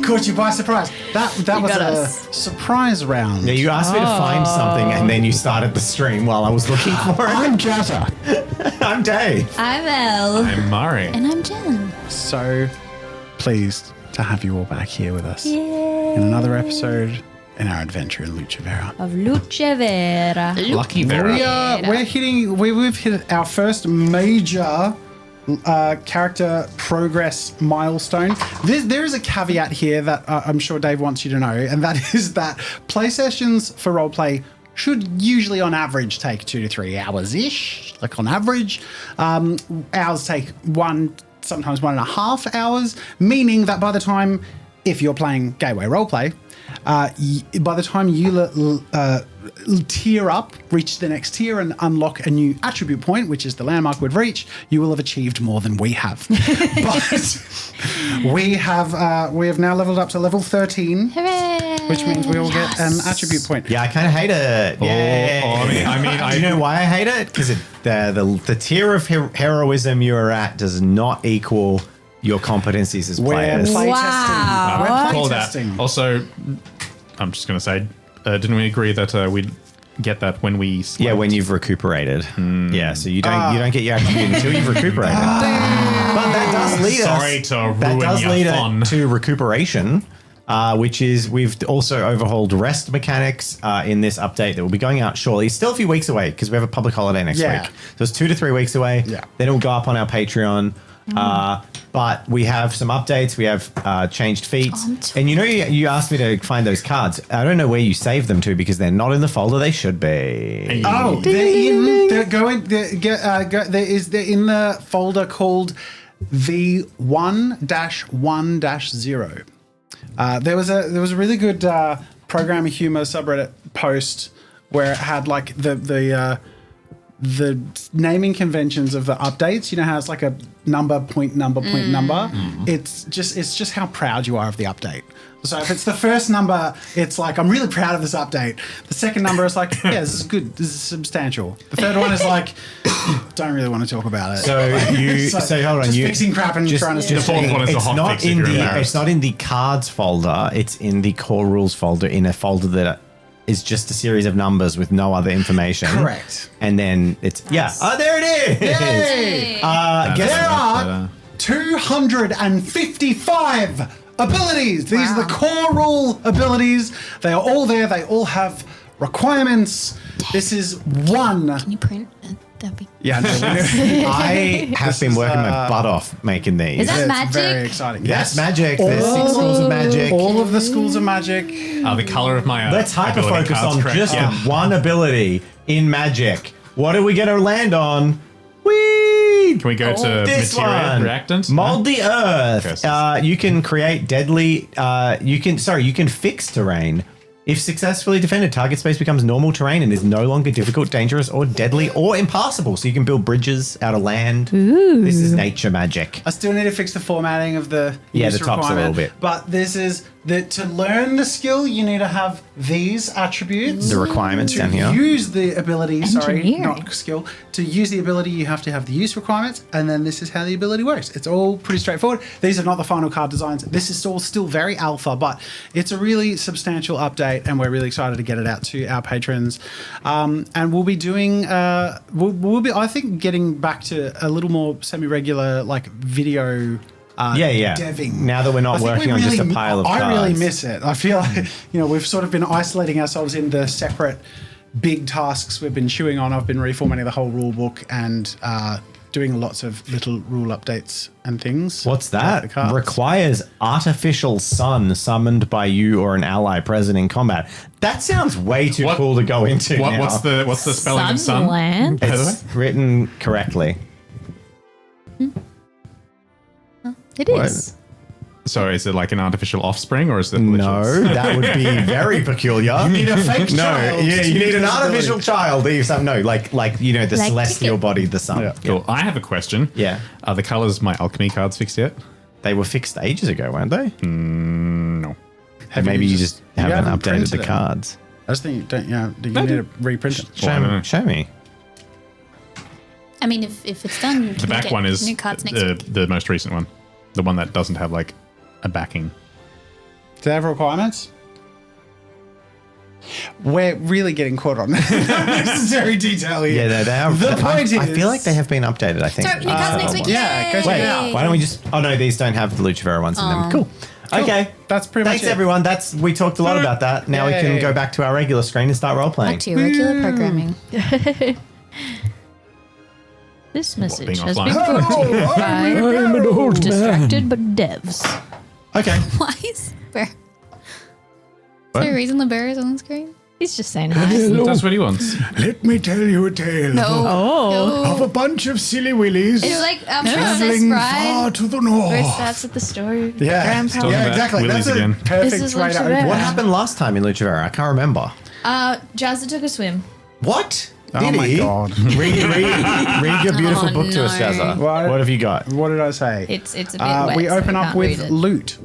Caught you by surprise. That was a surprise round. Yeah, you asked me to find something, and then you started the stream while I was looking for it. I'm Jazza. I'm Dave. I'm Elle. I'm Mari. And I'm Jen. So pleased to have you all back here with us Yay. in another episode in our adventure in LUCEVERA. Of LUCEVERA. Lucky Vera. We've hit our first major character progress milestone. There is a caveat here that I'm sure Dave wants you to know, and that is that play sessions for roleplay should usually on average take 2 to 3 hours-ish, like on average. Ours take sometimes 1.5 hours, meaning that by the time, if you're playing gateway roleplay, by the time you tier up, reach the next tier and unlock a new attribute point, which is the landmark we've reached, you will have achieved more than we have. But we have now leveled up to level 13. Hooray. Which means we all get an attribute point. Yeah, I kind of hate it. I you know why I hate it? Because the tier of heroism you're at does not equal your competencies as players. We're Wow. play call testing. that. Also, I'm just going to say, didn't we agree that we'd get that when we slept? Yeah, when you've recuperated. Yeah, so you don't get your attribute until you've recuperated. But that does lead us to recuperation, which is we've also overhauled rest mechanics in this update that will be going out shortly. It's still a few weeks away because we have a public holiday next week. So it's 2 to 3 weeks away. Yeah. Then it will go up on our Patreon. But we have some updates. We have changed feats. And you asked me to find those cards. I don't know where you saved them to because they're not in the folder they should be. Oh, they're in the folder called V1-1-0. There was a really good Program of Humor subreddit post where it had like the naming conventions of the updates. You know how it's like a number, point number, point number. It's just how proud you are of the update. So if it's the first number, it's like, I'm really proud of this update. The second number is like, yeah, this is good. This is substantial. The third one is like, don't really want to talk about it. So hold on. Just fixing crap and trying to... The fourth one is a hot fix if you're embarrassed. It's not in the cards folder. It's in the core rules folder, in a folder that is just a series of numbers with no other information. Correct. And then it's, Oh, there it is. Yay! There are 255 abilities. These are the core rule abilities. They are all there. They all have requirements. This is one. Can you print? That'd be... Yeah, no, I have been working my butt off making these. Is that it's magic? very exciting. That's magic. There's 6 schools of magic. All of the schools of magic. The color of my Let's hyper-focus on just Yeah. one ability in magic. What are we going to land on? Whee! Can we go to This materia one. reactant? Mold the earth. Curses. You can create deadly. You can fix terrain. If successfully defended, target space becomes normal terrain and is no longer difficult, dangerous, or deadly, or impassable. So you can build bridges out of land. Ooh. This is nature magic. I still need to fix the formatting of the use the top's a requirement, little bit. But this is that to learn the skill, you need to have these attributes. The requirements down here. To use the ability, sorry, Engineering. not skill. To use the ability, you have to have the use requirements, and then this is how the ability works. It's all pretty straightforward. These are not the final card designs. This is all still very alpha, but it's a really substantial update, and we're really excited to get it out to our patrons. And we'll be doing, we'll be, I think, getting back to a little more semi-regular, like video. Deving. Now that we're not working on just a pile of cards. I really miss it. I feel like, we've sort of been isolating ourselves in the separate big tasks we've been chewing on. I've been reformatting the whole rule book and doing lots of little rule updates and things. What's that? Requires artificial sun summoned by you or an ally present in combat. That sounds way too cool to go into now. What's the spelling of sun? Sunland? By the way? It's written correctly. It is. So is it like an artificial offspring or is it No, that would be very peculiar. You need a fake child. Yeah, you need an artificial child. The celestial Cricket. body, the sun. Yeah. Cool. I have a question. Yeah. Are the colors my alchemy cards fixed yet? They were fixed ages ago, weren't they? No. Maybe you just haven't updated printed the them. cards. I just think do you need to reprint it? Show me. I mean, if it's done, The back one is new cards next week. the most recent one. The one that doesn't have like a backing. Do they have requirements? We're really getting caught on unnecessary detail here. Yeah, they are. The point is, I feel like they have been updated, I think. So, new cards next week. yeah, go check it out. Why don't we just... Oh, no, these don't have the Lucevera ones in them. Cool. Okay. That's pretty much Thanks, it. everyone. We talked a lot about that. Now we can Yay. go back to our regular screen and start role-playing. Back to your regular programming. This message being has offline. been brought to you by Distracted but Devs. Okay. Why is there? Is there a reason the bear is on the screen? He's just saying hi. That's what he wants. Let me tell you a tale Oh. of a bunch of silly willies It's like Princess traveling far Bride. to the Where it north. starts at the story. Yeah, Grandpa. Talking yeah, about exactly. willies That's a again. perfect This is way to Lucevera. open. What happened last time in Lucevera? I can't remember. Jazza took a swim. What? Oh Did my he? god! Read your beautiful Oh, book to us, no. Jazza. What? What have you got? What did I say? It's a bit wet. We so open I up can't read with it. loot.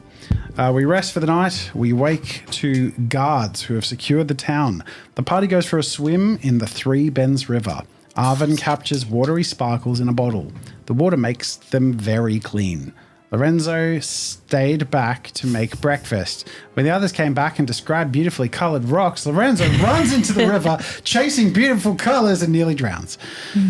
We rest for the night. We wake to guards who have secured the town. The party goes for a swim in the Three Bends River. Arvin captures watery sparkles in a bottle. The water makes them very clean. Lorenzo stayed back to make breakfast. When the others came back and described beautifully colored rocks, Lorenzo runs into the river, chasing beautiful colors and nearly drowns.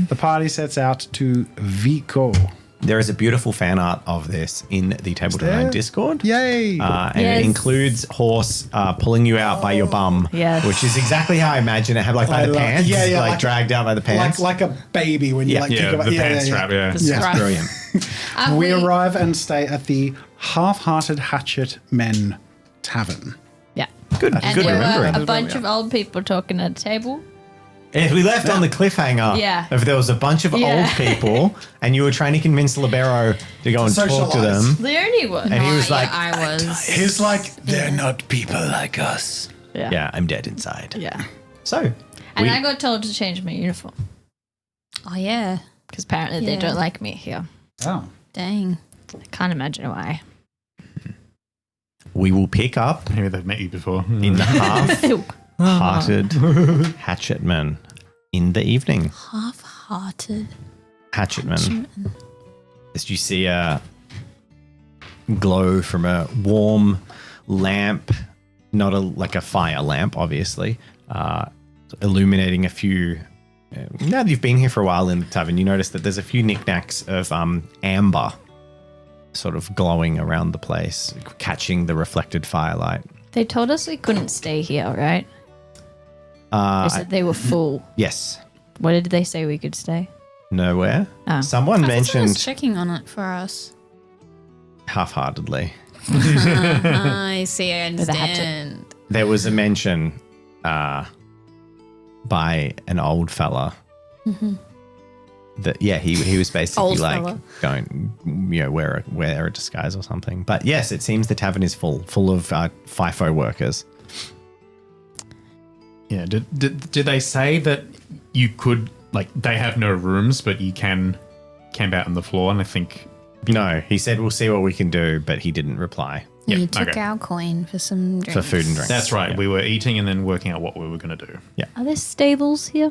The party sets out to Vico. There is a beautiful fan art of this in the Tabletop Discord. Yay! And Yes. it includes horse pulling you out by your bum, Yes. which is exactly how I imagine it. Have by I the love- pants, yeah, yeah, like like- dragged out by the pants. Like a baby when you Yeah. like Yeah, think about the pants strap, yeah. The Yeah. scruff. Brilliant. We arrive and stay at the Half-Hearted Hatchet Men Tavern. Yeah. Good, And good there remembering. were a bunch of old people talking at a table. If we left on the cliffhanger, Yeah. if there was a bunch of Yeah. old people and you were trying to convince Libero to go and talk to Socialise. them, The only one. and he was Yeah, like, I was. He's like, they're not people like us. "Yeah, I'm dead inside." Yeah. So, And we- I got told to change my uniform Oh, yeah. because apparently they Yeah. don't like me here. Oh. Dang. I can't imagine why. we will pick up Maybe they've met you before. in the half-hearted hatchetmen in the evening. Half-hearted. Hatchetmen. As you see a glow from a warm lamp, not like a fire lamp, obviously, illuminating a few. Now that you've been here for a while in the tavern, you notice that there's a few knickknacks of amber sort of glowing around the place, catching the reflected firelight. They told us we couldn't stay here, right? They said they were full. Yes. What did they say we could stay? Nowhere. Oh. Someone I was mentioned checking on it for us. half-heartedly. I see. I With a hatchet. understand. There was a mention by an old fella that he was basically Old like, fella. don't wear a disguise or something. But yes, it seems the tavern is full of FIFO workers. Yeah. Did they say that you could, like, they have no rooms, but you can camp out on the floor? And I think, No, he said we'll see what we can do, but he didn't reply You Yep, took okay. our coin for some drinks. for food and drink. that's right. Yeah. We were eating and then working out what we were going to do. Are there stables here?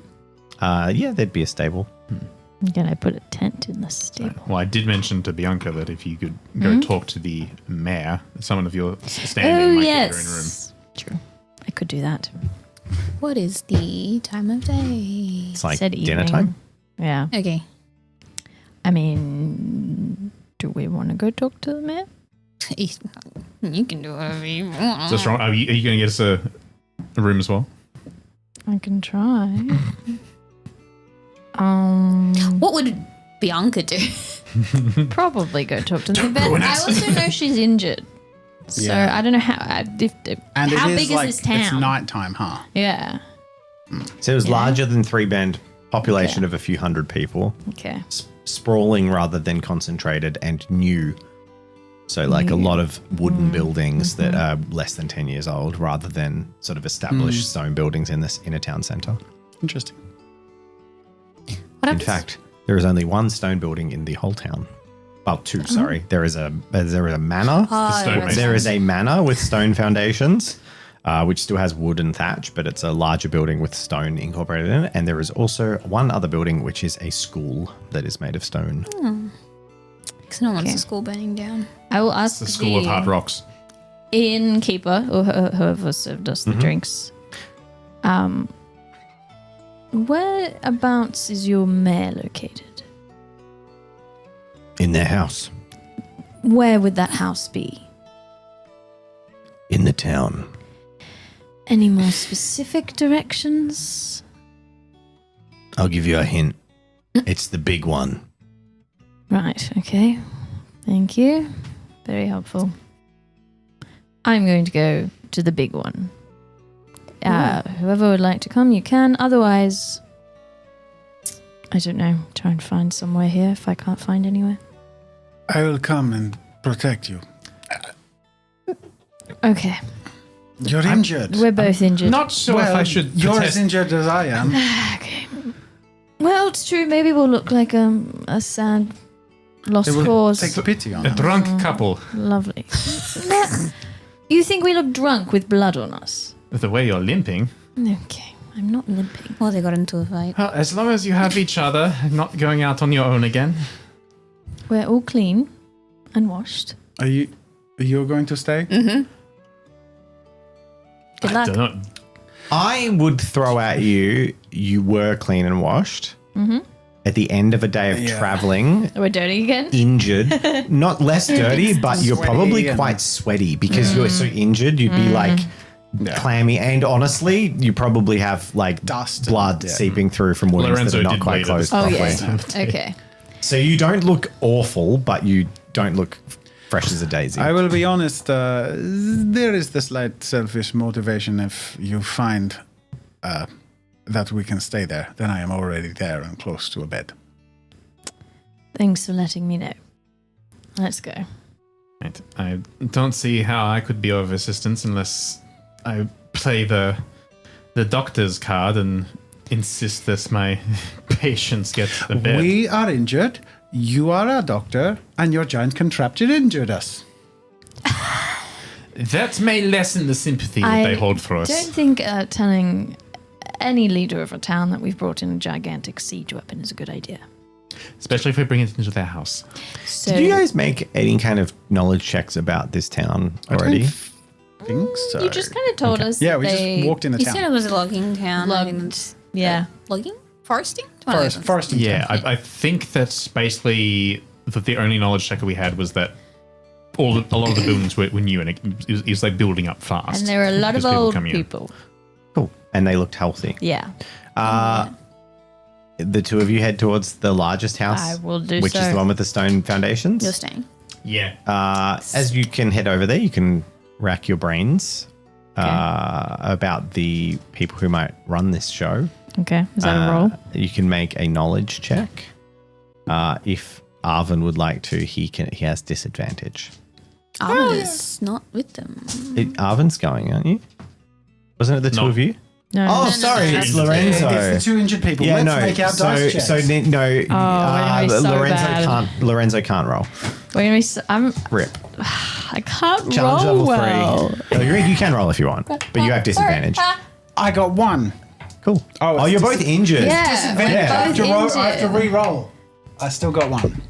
Yeah, there'd be a stable. Can I put a tent in the stable? Well, I did mention to Bianca that if you could go talk to the mayor, someone of your standing might get her in a room. True. I could do that. What is the time of day? It's like Said dinner evening. time. Yeah. Okay. I mean, do we want to go talk to the mayor? You can do whatever you want. Is this wrong? Are you going to get us a room as well? I can try. What would Bianca do? Probably go talk to them. But I also know she's injured. So Yeah. I don't know how. And how it is big like, is this town? It's nighttime, huh? Yeah. So it was larger than Three Bend, population Okay. of a few hundred people. Okay. Sprawling rather than concentrated and new. So like a lot of wooden buildings that are less than 10 years old rather than sort of established stone buildings in a town centre. Interesting. What In happens? fact, there is only one stone building in the whole town. Well, two, sorry. There is a manor. stone that's There is a manor with stone foundations, which still has wood and thatch, but it's a larger building with stone incorporated in it. And there is also one other building, which is a school that is made of stone. Because no one wants Okay. the school burning down. I will ask The School of Hard Rocks. innkeeper or whoever served us the drinks. Whereabouts is your mare located? In their house. Where would that house be? In the town. Any more specific directions? I'll give you a hint. It's the big one. Right, okay. Thank you. Very helpful. I'm going to go to the big one. Whoever would like to come, you can. Otherwise, I don't know. Try and find somewhere here if I can't find anywhere. I will come and protect you. Okay. You're injured. We're both injured. Not sure if I should You're as protest. injured as I am. Okay. Well, it's true. Maybe we'll look like a sad lost They will cause. take pity on A us. drunk couple. Lovely. You think we look drunk with blood on us? With the way you're limping. Okay. I'm not limping. Well, they got into a fight. Well, as long as you have each other, and not going out on your own again. We're all clean and washed. You're going to stay? Good I luck. don't know. I would throw at you, you were clean and washed. At the end of a day of traveling, We're dirty again? injured, not less dirty, but you're Sweaty probably and- quite sweaty because you're so injured. You'd be like clammy, and honestly, you probably have like Dust and- blood yeah. seeping through from wounds Lorenzo that are not did quite bleed at closed the Oh, properly. yeah. Okay. So you don't look awful, but you don't look fresh as a daisy. I will be honest, there is the slight selfish motivation if you find that we can stay there. Then I am already there and close to a bed. Thanks for letting me know. Let's go. Right. I don't see how I could be of assistance unless I play the doctor's card and insist that my patients get a bed. We are injured. You are a doctor, and your giant contraption injured us. That may lessen the sympathy that they hold for us. I don't think telling any leader of a town that we've brought in a gigantic siege weapon is a good idea. Especially if we bring it into their house. So Did you guys make any kind of knowledge checks about this town already? I think so. you just kind of told us Yeah, that we they just walked in the You said it town. was a logging town. I think logged. that's- Yeah. Logging? Foresting? It's one of those ones. Foresting Yeah, town. I think that's basically that the only knowledge checker we had was that a lot of the buildings were new and it was like building up fast. And there are a lot of because old coming in. people. Cool. And they looked healthy. Yeah. The two of you head towards the largest house, I will do which is so. the one with the stone foundations. You're staying. Yeah. As you can head over there, you can rack your brains about the people who might run this show. Okay. Is that a roll? You can make a knowledge check. If Arvin would like to, he has disadvantage. Armin is not with them. Arvin's going, aren't you? Wasn't it the two No. of you? No. Oh, sorry, no. it's Lorenzo. It's the two injured people. Yeah, Let's no. make our dice checks. Lorenzo bad. Lorenzo can't roll. I'm. Rip. I can't Challenge roll level well. 3. You can roll if you want, but you have disadvantage. I got one. Cool. Oh, it's you're both injured. Yeah. Disadvantage. we're I have both to roll. I have to injured. re-roll. I still got one.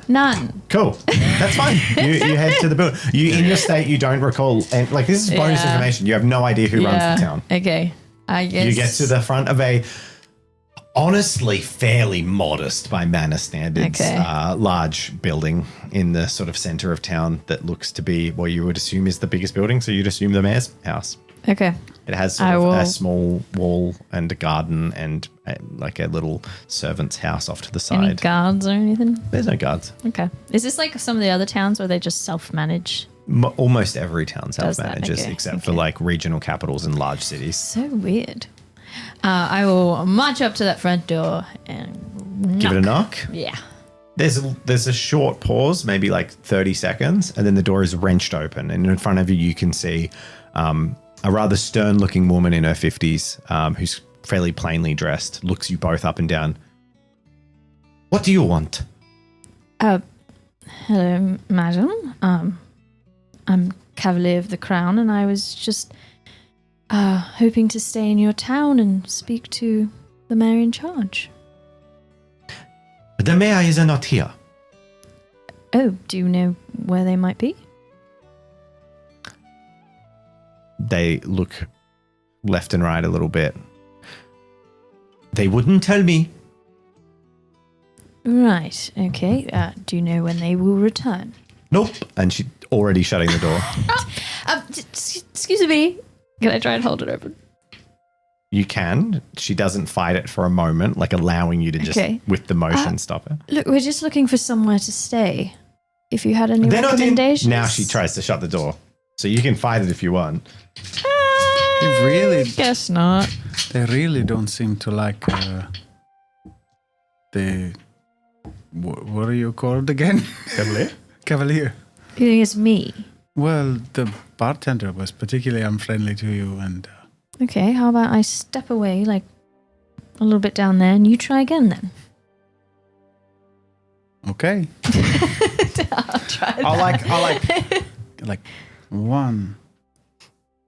None. Cool. That's fine. You head to the building. In your state, you don't recall, and like this is bonus Yeah. information. You have no idea who runs the town. Okay. I guess. You get to the front of a honestly fairly modest by manor standards large building in the sort of center of town that looks to be what you would assume is the biggest building. So you'd assume the mayor's house. Okay. It has sort of a small wall and a garden and like a little servant's house off to the side. Any guards or anything? There's no guards. Okay. Is this like some of the other towns where they just self-manage? Almost every town Does that, self-manages okay, except for okay. like regional capitals and large cities. So weird. I will march up to that front door and Give it a knock. Yeah. There's a short pause, maybe like 30 seconds, and then the door is wrenched open, and in front of you can see a rather stern-looking woman in her 50s who's fairly plainly dressed, looks you both up and down. What do you want? Hello, madam. I'm Cavalier of the Crown, and I was just hoping to stay in your town and speak to the mayor in charge. The mayor is not here. Oh, do you know where they might be? They look left and right a little bit. They wouldn't tell me. Right. Okay. Do you know when they will return? Nope. And she's already shutting the door. Excuse me. Can I try and hold it open? You can. She doesn't fight it for a moment, like allowing you to just, with the motion, stop it. Look, we're just looking for somewhere to stay. If you had any recommendations. Now she tries to shut the door. So you can fight it if you want. They really, Guess not. they really don't seem to like what are you called again? Cavalier? Cavalier. You think it's me? Well, the bartender was particularly unfriendly to you, and Okay, how about I step away, like, a little bit down there, and you try again then? okay. I'll try that. I like 1,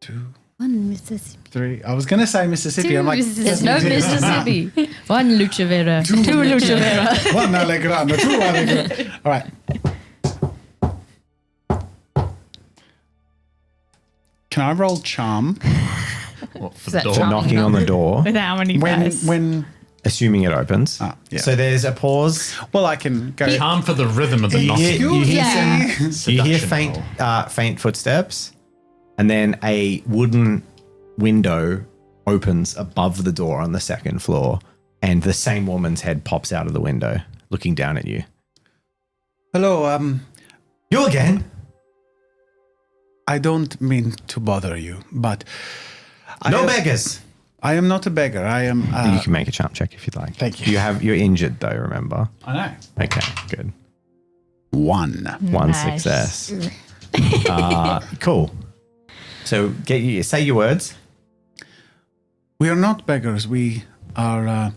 2, One Mississippi. 3. I was gonna say Mississippi. I'm like, There's no Mississippi. One LUCEVERA. Two LUCEVERA. 1 Allegrano, 2 Allegrano. All right. Can I roll charm? For that the door. For knocking on the door, With how many dice? When assuming it opens. yeah. So there's a pause. well, I can go. Charm for the rhythm of the You knocking. hear Yeah. some, you hear faint footsteps, and then a wooden window opens above the door on the second floor, and the same woman's head pops out of the window, looking down at you. Hello. You again? I don't mean to bother you, but No beggars. I am not a beggar. I am. You can make a charm check if you'd like. Thank you. You're injured though. Remember. I know. Okay, good. 1. One Nice. success. Cool. So say your words. We are not beggars. We are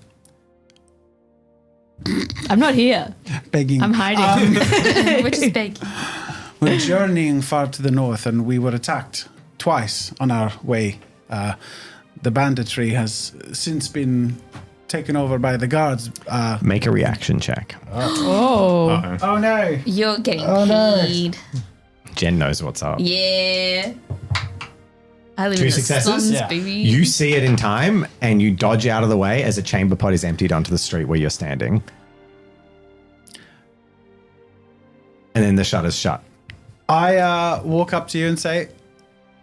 I'm not here. begging. I'm hiding. Which is big. We're journeying far to the north, and we were attacked twice on our way. The banditry has since been taken over by the guards. Make a reaction check. Oh. Oh no! You're getting no. paid. Jen knows what's up. Yeah. I live 2 in the successes? slums, Yeah. baby. You see it in time, and you dodge out of the way as a chamber pot is emptied onto the street where you're standing. And then the shutter's shut. I walk up to you and say,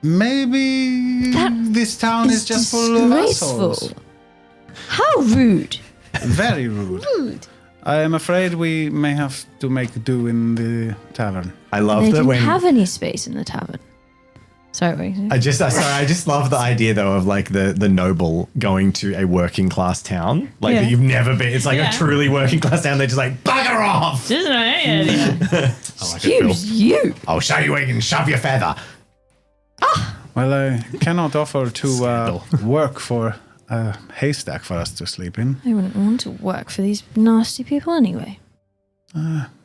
maybe this town is just full of assholes. Disgraceful. How rude. Very rude. I am afraid we may have to make do in the tavern. I love They that didn't when have any space in the tavern. Sorry. I just love the idea though of like the noble going to a working class town like Yeah. that you've never been. It's like Yeah. a truly working class town. They're just like bugger off. Doesn't know any idea. I like it, Phil. Excuse you. I'll show you where you can shove your feather. Well, I cannot offer to Scandal. work for a haystack for us to sleep in. I wouldn't want to work for these nasty people anyway.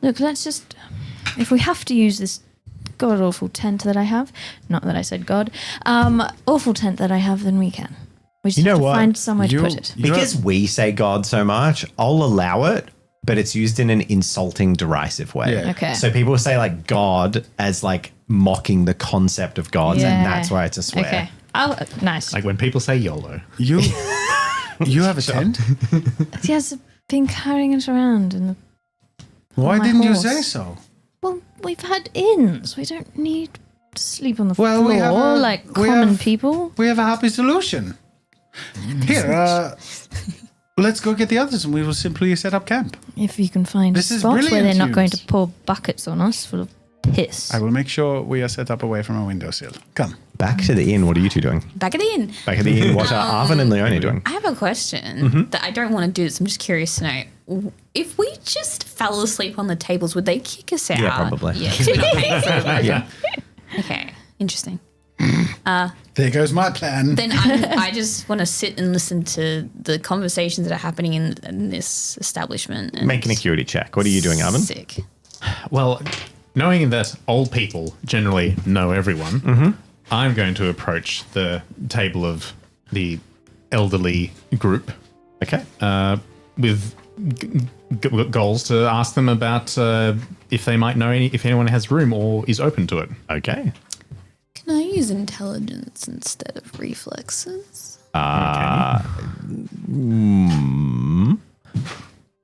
Look, let's just... If we have to use this god-awful tent that I have, not that I said God, awful tent that I have, then we can. We just You know have to what? find somewhere to You- put it. Because we say God so much, I'll allow it, but it's used in an insulting, derisive way. Yeah. Okay. So people say like God as like mocking the concept of gods, and Yeah. that's why it's a swear. Okay. Nice. Like when people say YOLO. You have a tent? Yes, I've been carrying it around. And Why my didn't you horse. say so? well, we've had inns. We don't need to sleep on the Well, floor we have a- like we common have- people. We have a happy solution. Here, let's go get the others and we will simply set up camp. If you can find This a is spot where brilliant they're not going to news. pour buckets on us full of piss. I will make sure we are set up away from a windowsill. Come. Back to the inn. What are you two doing? Back at the inn. Back at the inn. What are Arvin and Leonie doing? I have a question that I don't want to do this. I'm just curious to know. If we just fell asleep on the tables, would they kick us out? Yeah, probably. Yeah, because we're not paying for it. Yeah. Okay, interesting. There goes my plan. Then I just want to sit and listen to the conversations that are happening in this establishment. And Make an acuity check. What are you doing, Arvin? Sick. Well, knowing that old people generally know everyone, I'm going to approach the table of the elderly group Okay. with goals to ask them about if they might know if anyone has room or is open to it. Okay. Can I use intelligence instead of reflexes?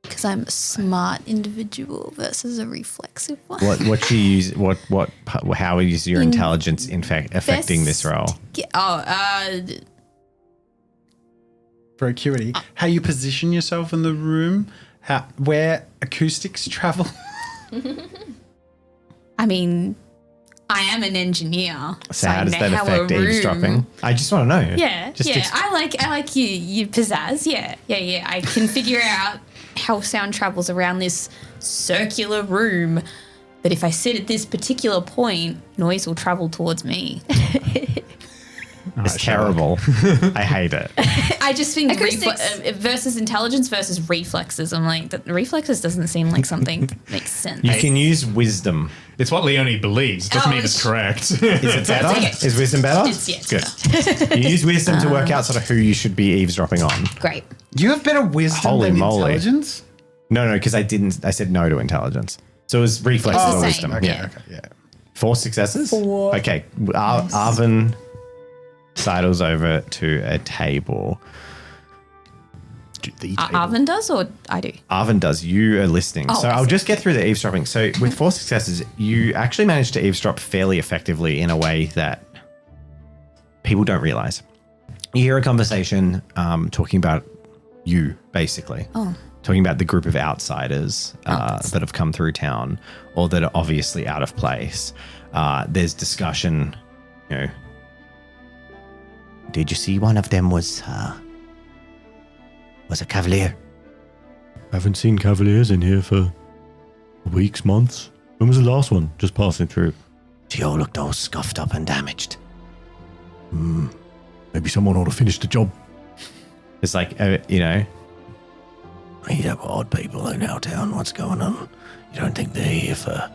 Because I'm a smart individual versus a reflexive one. What you use? How is your intelligence in fact affecting this role? For acuity, how you position yourself in the room, where acoustics travel. I mean, I am an engineer. So how does that affect eavesdropping? I just want to know. Yeah, I like you pizzazz. Yeah. I can figure out how sound travels around this circular room. That if I sit at this particular point, noise will travel towards me. It's terrible. I hate it. I just think versus intelligence versus reflexes. I'm like, the reflexes doesn't seem like something that makes sense. You can use wisdom. It's what Leonie believes. It doesn't mean it's correct. Is it better? Is wisdom better? It's good. You use wisdom to work out sort of who you should be eavesdropping on. Great. You have better wisdom than intelligence? No, because I said no to intelligence. So it was reflex or wisdom. Okay. 4 successes? Okay. Arvin sidles over to a table. Arvin does or I do? Arvin does. You are listening. Oh, so I'll just get through the eavesdropping. So with 4 successes, you actually managed to eavesdrop fairly effectively in a way that people don't realize. You hear a conversation talking about you, basically. Oh. Talking about the group of outsiders that have come through town or that are obviously out of place. There's discussion, did you see one of them was a cavalier? I haven't seen cavaliers in here for weeks, months. When was the last one? Just passing through. She all looked all scuffed up and damaged. Maybe someone ought to finish the job. It's like, We have odd people in our town. What's going on? You don't think they're here for...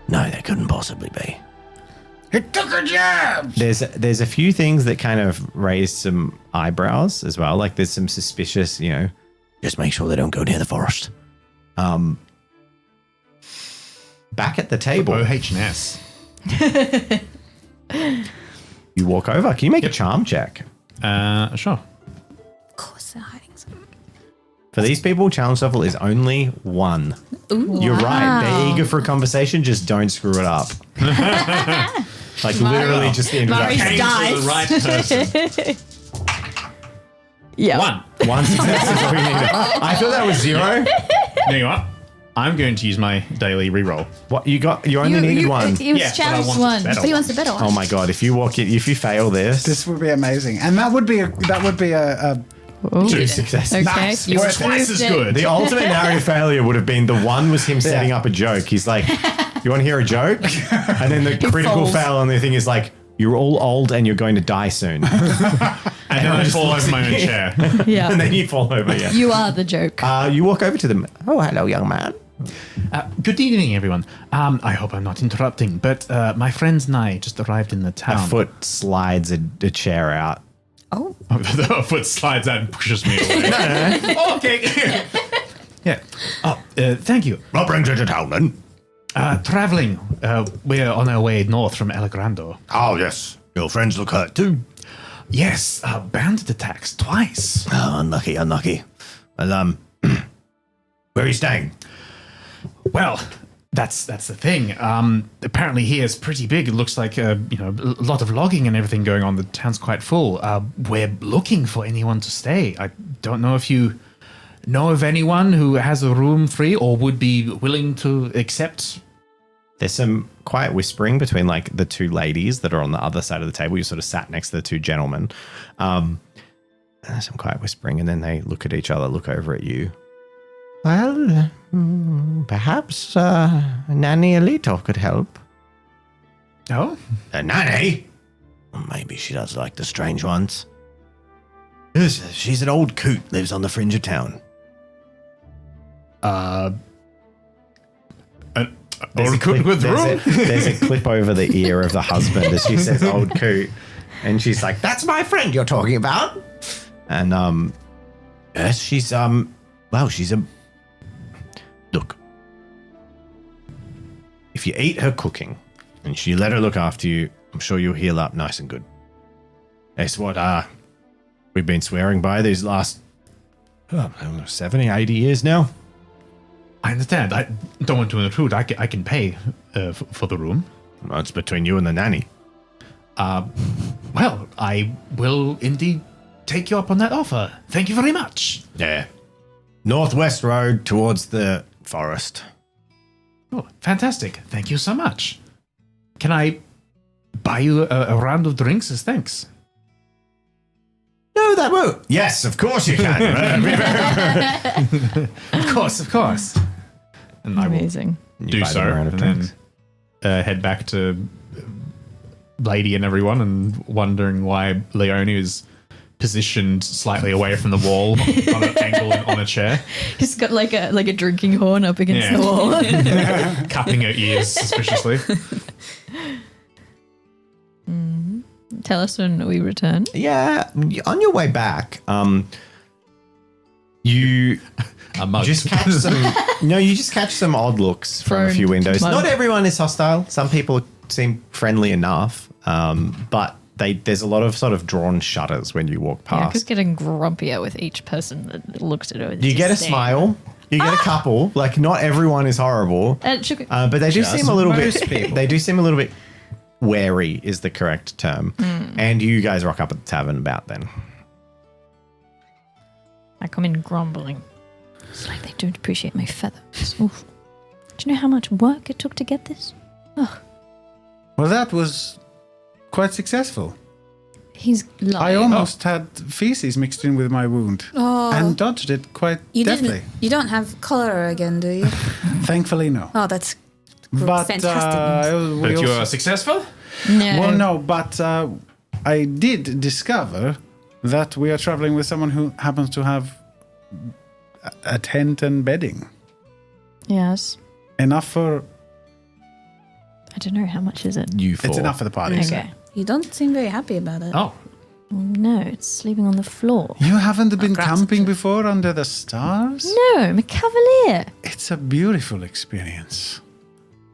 No, they couldn't possibly be. It took a job! There's a few things that kind of raise some eyebrows as well. Like there's some suspicious, Just make sure they don't go near the forest. Back at the table. OH&S. You walk over. Can you make a charm check? Sure. Of course they're hiding something. For these people, challenge level is only 1. Ooh, You're right. They're eager for a conversation. Just don't screw it up. Like literally just the introduction. Came to the right person. Yeah. 1 success is all you needed. I thought that was 0. You know what? I'm going to use my daily reroll. What you got? You only needed 1. It was Yeah, but I challenge want 1. better. But he wants the better one. Oh my god! If you fail This would be amazing. And that would be a 2 successes. Okay. Nice. You It's twice as good. The ultimate narrative failure would have been the 1 was him setting up a joke. He's like, "You want to hear a joke?" And then the critical fail on the thing is like, "You're all old and you're going to die soon." And then I fall over my own chair. Yeah. And then you fall over. Yeah. You are the joke. You walk over to them. Oh, hello, young man. Good evening, everyone. I hope I'm not interrupting, but my friends and I just arrived in the A town. foot slides a chair out. Oh. The foot slides out and pushes me away. No. Okay. Yeah. Oh, thank you. What brings you to town, then? Traveling. We're on our way north from El Grando. Oh, yes. Your friends look hurt, too. Yes, bandit attacks twice. Oh, unlucky. Well, where are you staying? Well, that's the thing. Apparently here is pretty big. It looks like a lot of logging and everything going on. The town's quite full. We're looking for anyone to stay. I don't know if you know of anyone who has a room free or would be willing to accept. There's some quiet whispering between like the 2 ladies that are on the other side of the table. You sort of sat next to the 2 gentlemen. There's some quiet whispering, and then they look at each other, look over at you. Well, perhaps Nanny Alito could help. Oh? Nanny? Well, maybe she does like the strange ones. Yes, she's an old coot, lives on the fringe of town. Old coot with room? There's a clip over the ear of the husband as she says old coot. And she's like, that's my friend you're talking about. And, yes, she's Well, Look. If you eat her cooking and you let her look after you, I'm sure you'll heal up nice and good. That's what we've been swearing by these last 70, 80 years now. I understand. I don't want to intrude. I can pay for the room. Well, it's between you and the nanny. Well, I will indeed take you up on that offer. Thank you very much. Yeah. Northwest Road towards the forest. Oh, fantastic. Thank you so much. Can I buy you a round of drinks as thanks? No, that won't. Yes, of course you can. Of course. And I will Amazing. do so, and then head back to Lady and everyone, and wondering why Leonie is positioned slightly away from the wall on an angle on a chair. He's got like a drinking horn up against the wall. Cupping her ears suspiciously. Tell us when we return. Yeah, on your way back, you just catch some. You just catch some odd looks from a few windows. Not everyone is hostile. Some people seem friendly enough, but there's a lot of sort of drawn shutters when you walk Yeah, past. because getting grumpier with each person that looks at her. You get a smile. You get a couple. Like, not everyone is horrible, but they do seem a little bit. They do seem a little bit wary, is the correct term. And you guys rock up at the tavern about then. I come in grumbling. It's like they don't appreciate my feathers. Oof. Do you know how much work it took to get this? Ugh. Well, that was quite successful. He's lying. I almost had feces mixed in with my wound and dodged it quite deftly. You don't have cholera again, do you? Thankfully, no. Oh, that's But fantastic news. But you are successful? No. Well, no, but I did discover that we are traveling with someone who happens to have a tent and bedding. Yes. Enough for... I don't know, how much is it? It's enough for the party. Okay. You don't seem very happy about it. Oh. No, it's sleeping on the floor. You haven't been grass. camping before under the stars? No, I'm a cavalier. It's a beautiful experience.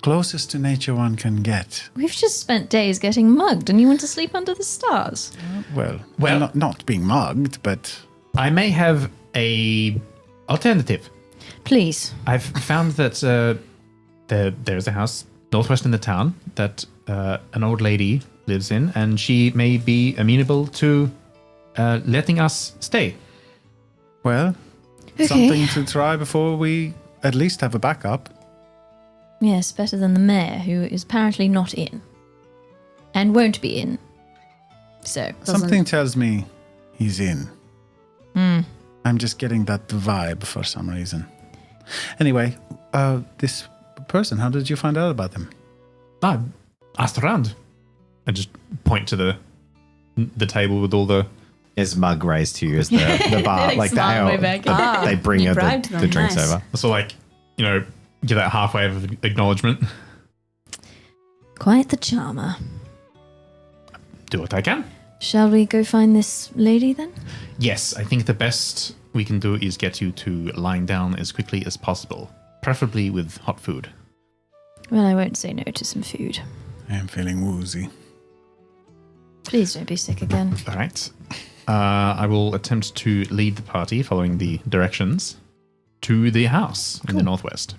Closest to nature one can get. We've just spent days getting mugged and you want to sleep under the stars. Well, Well- not being mugged, but... I may have a alternative. Please. I've found that there's a house northwest in the town that an old lady lives in, and she may be amenable to letting us stay. Well, something to try before we at least have a backup. Yes, better than the mayor, who is apparently not in. And won't be in. So. Something tells me he's in. I'm just getting that vibe for some reason. Anyway, this person, how did you find out about them? I asked around. I just point to the table with all the... There's a mug raised to you as the bar, like the ale. They bring you her bribed the them, drinks nice. over. So, like, give that halfway of acknowledgement. Quite the charmer. Do what I can. Shall we go find this lady then? Yes, I think the best we can do is get you to lying down as quickly as possible, preferably with hot food. Well, I won't say no to some food. I am feeling woozy. Please don't be sick again. All right. I will attempt to lead the party following the directions to the house in the northwest.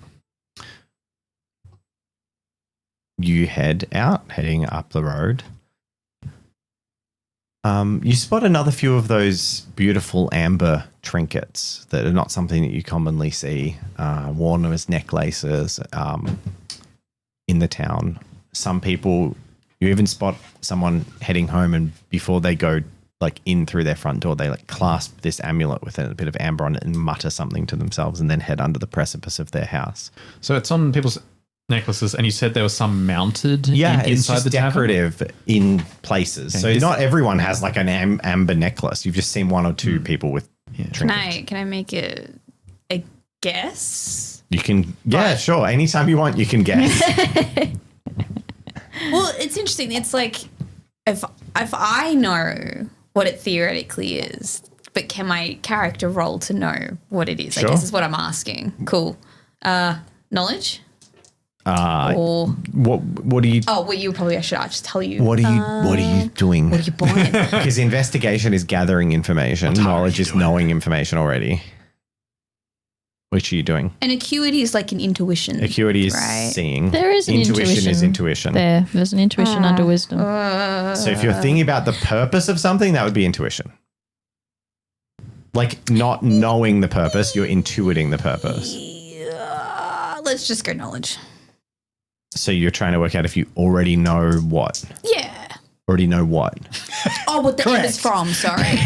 You head out, heading up the road. You spot another few of those beautiful amber trinkets that are not something that you commonly see, worn as necklaces in the town. Some people, you even spot someone heading home, and before they go in through their front door, they clasp this amulet with a bit of amber on it and mutter something to themselves, and then head under the precipice of their house. So it's on people's necklaces, and you said there was some mounted it's inside just the tavern? decorative in places. So not everyone has an amber necklace. You've just seen one or two people with trinkets. Can I make a guess? You can, sure. Anytime you want, you can guess. Well, it's interesting. It's like if I know what it theoretically is, but can my character roll to know what it is? I Sure. guess is what I'm asking. Cool. Knowledge? Or What do you? oh, well, you probably I should just tell you. What are you doing? What are you buying? Because investigation is gathering information. Knowledge is knowing information already. Which are you doing? And acuity is like an intuition. Acuity is right? seeing. There is an intuition. Is intuition. There's an intuition under wisdom. So if you're thinking about the purpose of something, that would be intuition. Like not knowing the purpose, you're intuiting the purpose. Let's just go knowledge. So you're trying to work out if you already know what. Yeah. Already know what. Oh, what the amber is from, sorry.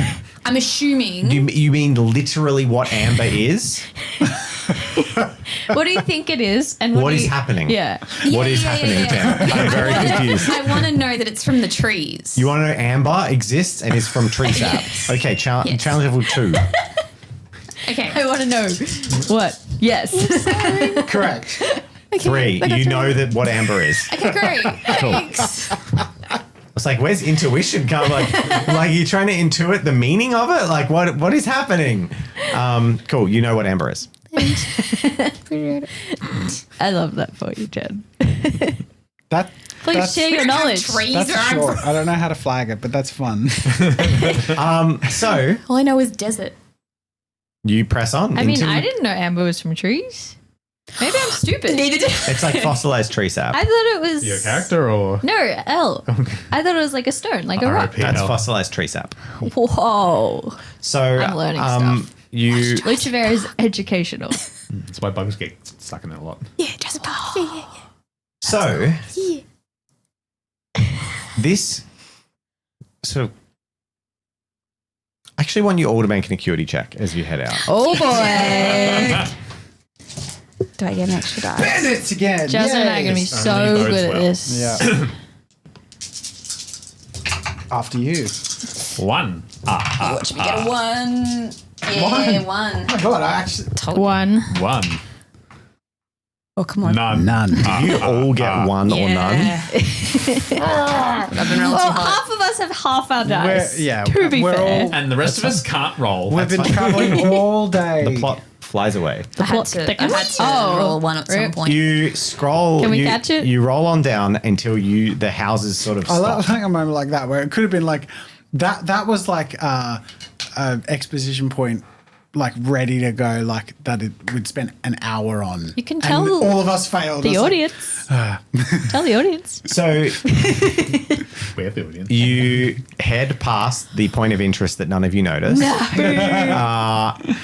I'm assuming. You mean literally what amber is? What do you think it is? And What is happening? Yeah. What is happening, Tam? I'm very confused. I want to know that it's from the trees. You want to know amber exists and is from tree sap. Okay, challenge level 2. Okay. I want to know what. Yes. Correct. Okay, 3, you know that what amber is. Okay, great. Thanks. It's like, where's intuition come? Like you're trying to intuit the meaning of it? Like what is happening? Cool, you know what amber is. I love that for you, Jen. Please share your knowledge. That's short. I don't know how to flag it, but that's fun. So All I know is desert. you press on. I mean, I didn't know amber was from trees. Maybe I'm stupid. Neither did It's like fossilized tree sap. I thought it was Your character or? No, L. I thought it was like a stone, like a rock. R.I.P. That's Hell. fossilized tree sap. Whoa. So I'm learning stuff. You LUCEVERA is educational. That's why bugs get stuck in it a lot. Yeah, just yeah. so this so I actually want you all to make an acuity check as you head out. Oh boy. Do I get an extra die? Bandits again. Jasmine and I are going to be Yes. so Only bodes good at well. this. Yeah. After you. 1. Watch me get a 1. Yeah, 1. Oh my god, I actually. One. 1. Oh, come on. None. You all get 1 or none. I've been rolling Well, too hard. half of us have half our dice. To be we're fair. all- And the rest of us can't roll. We've That's been fine. traveling all day. The plot flies away. I had to roll 1 at some rip. point. You scroll. Can we catch it? You roll on down until the houses sort of I stop. like a moment like that where it could have been like that was like a exposition point, like ready to go, like that it would spend an hour on. You can And tell all of us failed. the It's like, audience. Tell the audience. So We're the audience. you head past the point of interest that none of you noticed.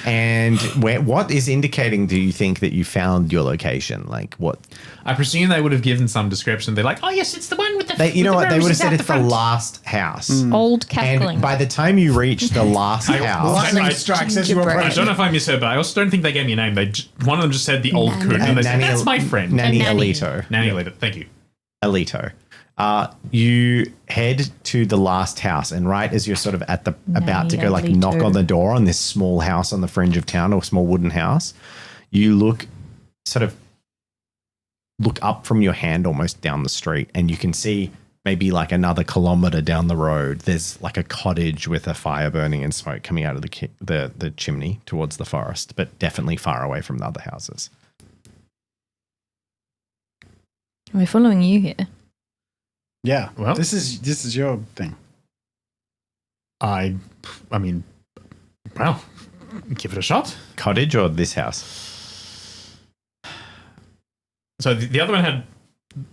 And what is indicating, do you think, that you found your location? Like what? I presume they would have given some description. They're like, oh, yes, it's the one with the You know what? They would have said it's the last. last house. Old cackling. And by the time you reach the last house, Lightning I- strikes as you Gingerbread. approach. I don't know if I misheard, but I also don't think they gave me a name. One of them just said the old coon, and they said, that's my friend. Nanny Nanny. Alito. Nanny Alito. Thank you. Alito. You head to the last house, and right as you're sort of at the about to go like Alito. knock on the door on this small house on the fringe of town, or small wooden house, you look up from your hand almost down the street, and you can see maybe like another kilometer down the road. There's like a cottage with a fire burning and smoke coming out of the chimney towards the forest, but definitely far away from the other houses. We're following you here. Yeah. Well- this is your thing. I mean, well, give it a shot. Cottage or this house? So the other one had,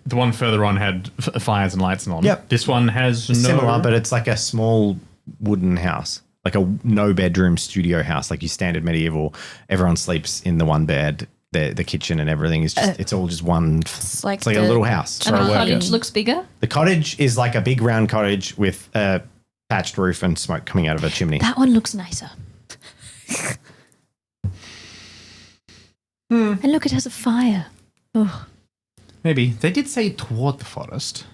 the one further on had fires and lights and on. Yep. This one has no. Similar, but it's like a small wooden house, like a no bedroom studio house, like your standard medieval. Everyone sleeps in the one bed. The kitchen and everything is just, it's all just one. It's like like a the- little house And for a the worker. cottage looks bigger. The cottage is like a big round cottage with a thatched roof and smoke coming out of a chimney. That one looks nicer. And look, it has a fire. Oh, Maybe. They did say toward the forest.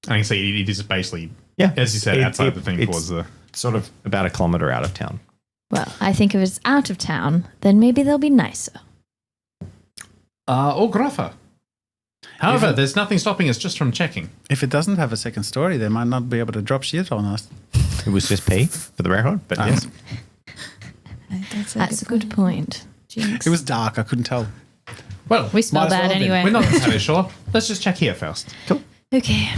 I can see it is basically, Yeah. as you said, outside the thing it's towards the. sort of about a kilometer out of town. well, I think if it's out of town, then maybe they'll be nicer. Or Groffa. However, there's nothing stopping us just from checking. If it doesn't have a second story, they might not be able to drop shit on us. It was just pee, for the record, but yes. That's a good point. It was dark. I couldn't tell. Well, We smell Might as well bad have been. anyway. we're not entirely sure. Let's just check here first. Cool. Okay.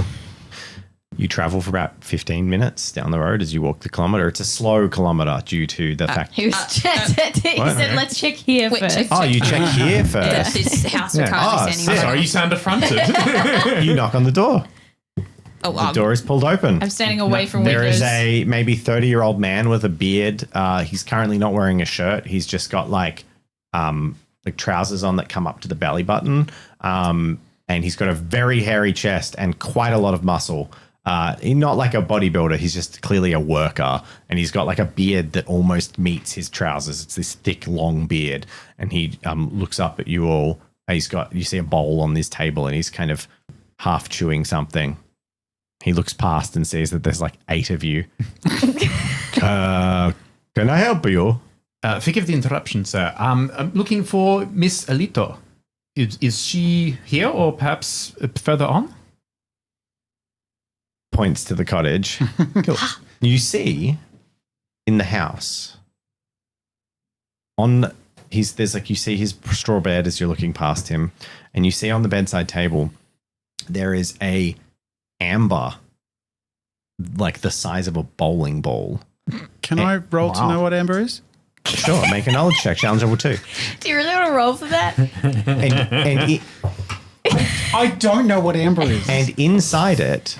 You travel for about 15 minutes down the road as you walk the kilometre. It's a slow kilometre due to the fact... He was he What? said, let's check here Wait, first. check- Oh, you check here first. This house we're Yeah. currently Oh, standing Sorry, you sound affronted. You knock on the door. Oh, The door is pulled open. I'm standing away from There windows. is a maybe 30-year-old man with a beard. He's currently not wearing a shirt. He's just got like trousers on that come up to the belly button. And he's got a very hairy chest and quite a lot of muscle. He's not like a bodybuilder. He's just clearly a worker. And he's got like a beard that almost meets his trousers. It's this thick, long beard. And he looks up at you all. You see a bowl on this table and he's kind of half chewing something. He looks past and sees that there's like 8 of you. Can I help you? Forgive the interruption, sir. I'm looking for Miss Alito. Is she here or perhaps further on? Points to the cottage. Cool. You see in the house you see his straw bed as you're looking past him, and you see on the bedside table there is a amber like the size of a bowling ball. Can I roll to Wow. know what amber is? Sure, make a knowledge check. Challenge level 2. Do you really want to roll for that? And I don't know what amber is. And inside it,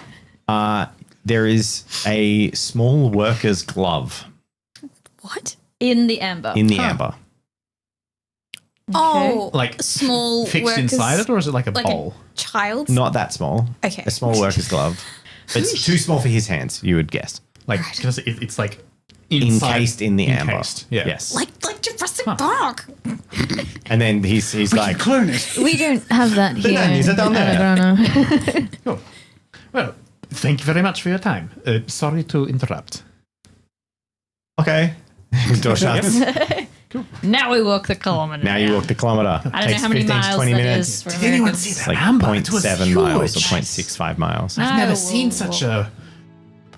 there is a small worker's glove What? In the amber. in the amber. Oh, Like small fixed workers, inside it, or is it like a like bowl? a child? Not that small. Okay. A small worker's glove. It's too small for his hands, you would guess. Like because it's like inside, Encased in the amber. encased, Yeah. Yes. like Jurassic Park. And then he's like, Clone it. We don't have that here. nannies are down there. Alabama. Cool. Well, thank you very much for your time. Sorry to interrupt. okay. Door shuts. Now we walk the kilometre. Now you walk the kilometre. I don't know how many miles that is. For Americans. It's like Amber? It was 0.7 miles or huge. 0.65 miles. I've never Oh, seen whoa, such a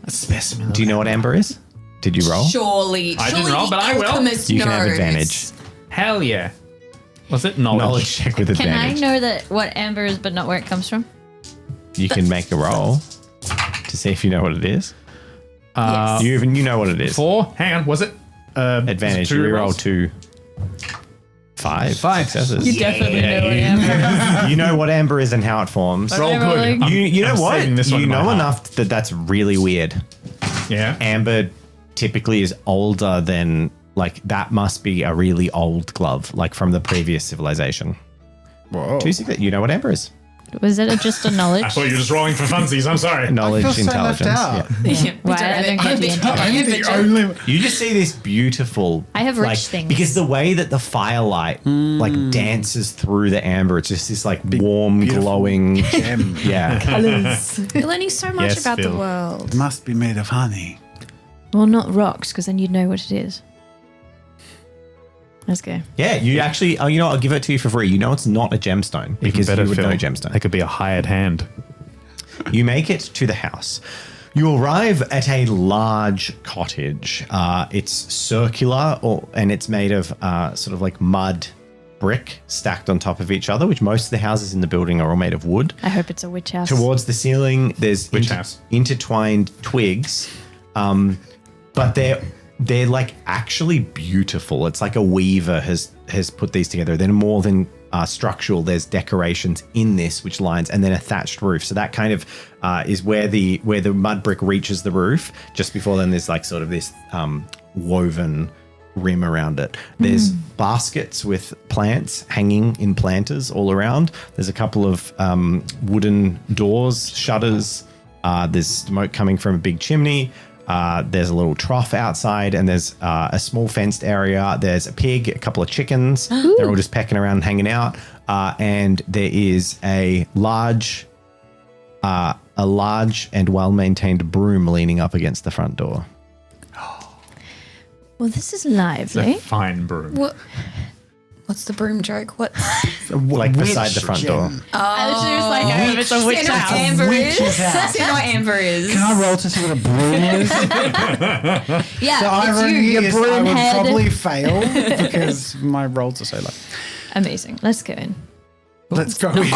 specimen. Do you know what amber is? Did you roll? Surely, I didn't surely roll, the but I will. alchemist You can have knows. advantage. Hell yeah! Was it knowledge? Knowledge check with Can I advantage. know that what amber is, but not where it comes from? You can make a roll to see if you know what it is. Yes. You know what it is. 4. Hang on, was it? Advantage. You reroll 2. 5. 5 successes. You definitely know what amber is. You know what amber is and how it forms. Roll Whatever, good. like- You know I'm what? saving this one You in my know heart. enough that that's really weird. Yeah. Amber typically is older than, like, that must be a really old glove, like from the previous civilization. Whoa. You know what amber is? Was it just a knowledge? I thought you were just rolling for funsies. I'm sorry. Knowledge, I feel so left intelligence. out. Yeah. Why? I don't get the intelligence. I'm the only. You just see this beautiful. I have rich like, things. because the way that the firelight like dances through the amber, it's just this like warm, glowing Gem. Yeah. You're learning so much Yes, about Phil. the world. Must be made of honey. Well, not rocks, because then you'd know what it is. Let's go. Yeah, you actually, you know, I'll give it to you for free. You know, it's not a gemstone because you would know gemstone. That could be a hired hand. You make it to the house. You arrive at a large cottage. It's circular and it's made of sort of like mud brick stacked on top of each other, which most of the houses in the building are all made of wood. I hope it's a witch house. Towards the ceiling, there's Witch house. intertwined twigs, but they're like actually beautiful. It's like a weaver has put these together. They're more than structural. There's decorations in this which lines, and then a thatched roof. So that kind of is where the mud brick reaches the roof. Just before then, there's like sort of this woven rim around it. There's baskets with plants hanging in planters all around. There's a couple of wooden doors, shutters. There's smoke coming from a big chimney. There's a little trough outside, and there's a small fenced area. There's a pig, a couple of chickens. They're all just pecking around and hanging out. And there is a large and well-maintained broom leaning up against the front door. Well, this is It's a lively. fine broom. What? What's the broom joke? What? Like beside the front door. She was like, oh, it's a witch You know what house. Amber is? Witch's house. You know what Amber is? Can I roll to see what a broom is? Yeah, The it's you, irony your is I broom would head. probably fail because my rolls are so low. Amazing. Let's go in. Let's go. Just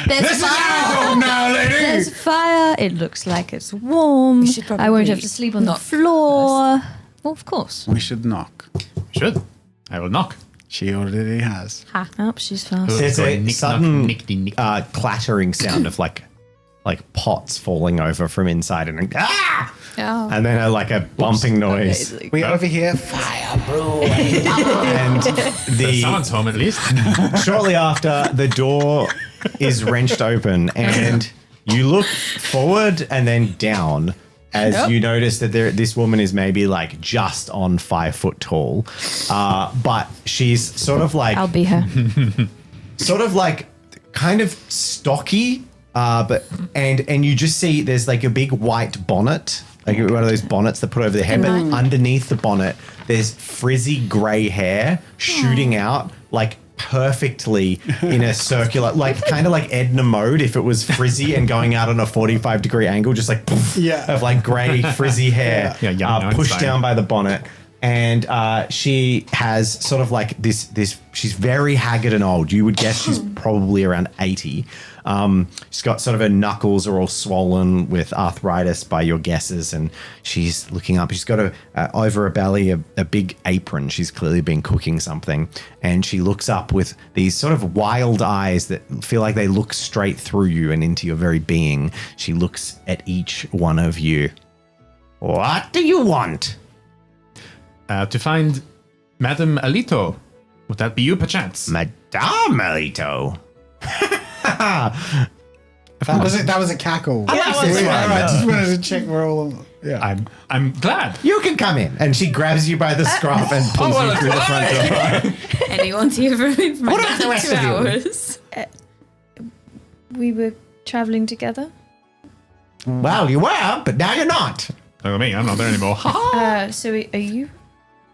There's fire. now, lady. There's fire. It looks like it's warm. should probably I won't have to sleep on the knock floor. Well, of course. We should knock. Should. I will knock. She already has. Oh, she's fast. There's a Nick, sudden knock, nick. clattering sound of like pots falling over from inside and Oh. and then a bumping noise. We overhear fire brewing. And Someone's home at least. shortly after, the door is wrenched open and you look forward and then down as you notice that this woman is maybe just on 5 foot tall, but she's sort of I'll be her. kind of stocky, but and you just see there's a big white bonnet, one of those bonnets that put over the head, but underneath the bonnet there's frizzy grey hair shooting out perfectly in a circular, kind of like Edna Mode if it was frizzy and going out on a 45-degree angle, just of grey frizzy hair pushed down by the bonnet. And she has sort of this, she's very haggard and old. You would guess she's probably around 80. She's got sort of her knuckles are all swollen with arthritis by your guesses. And she's looking up. She's got over her belly a big apron. She's clearly been cooking something. And she looks up with these sort of wild eyes that feel like they look straight through you and into your very being. She looks at each one of you. What do you want? To find Madame Alito. Would that be you, perchance? Madame Alito. That was a cackle. I like this one. I just wanted to check we're all. Yeah. I'm glad. You can come in. And she grabs you by the scruff and pulls you through the front door. Anyone's here for me for What about the rest 2 of you? hours. We were traveling together. Well, you were, but now you're not. Look at me, I'm not there anymore. So are you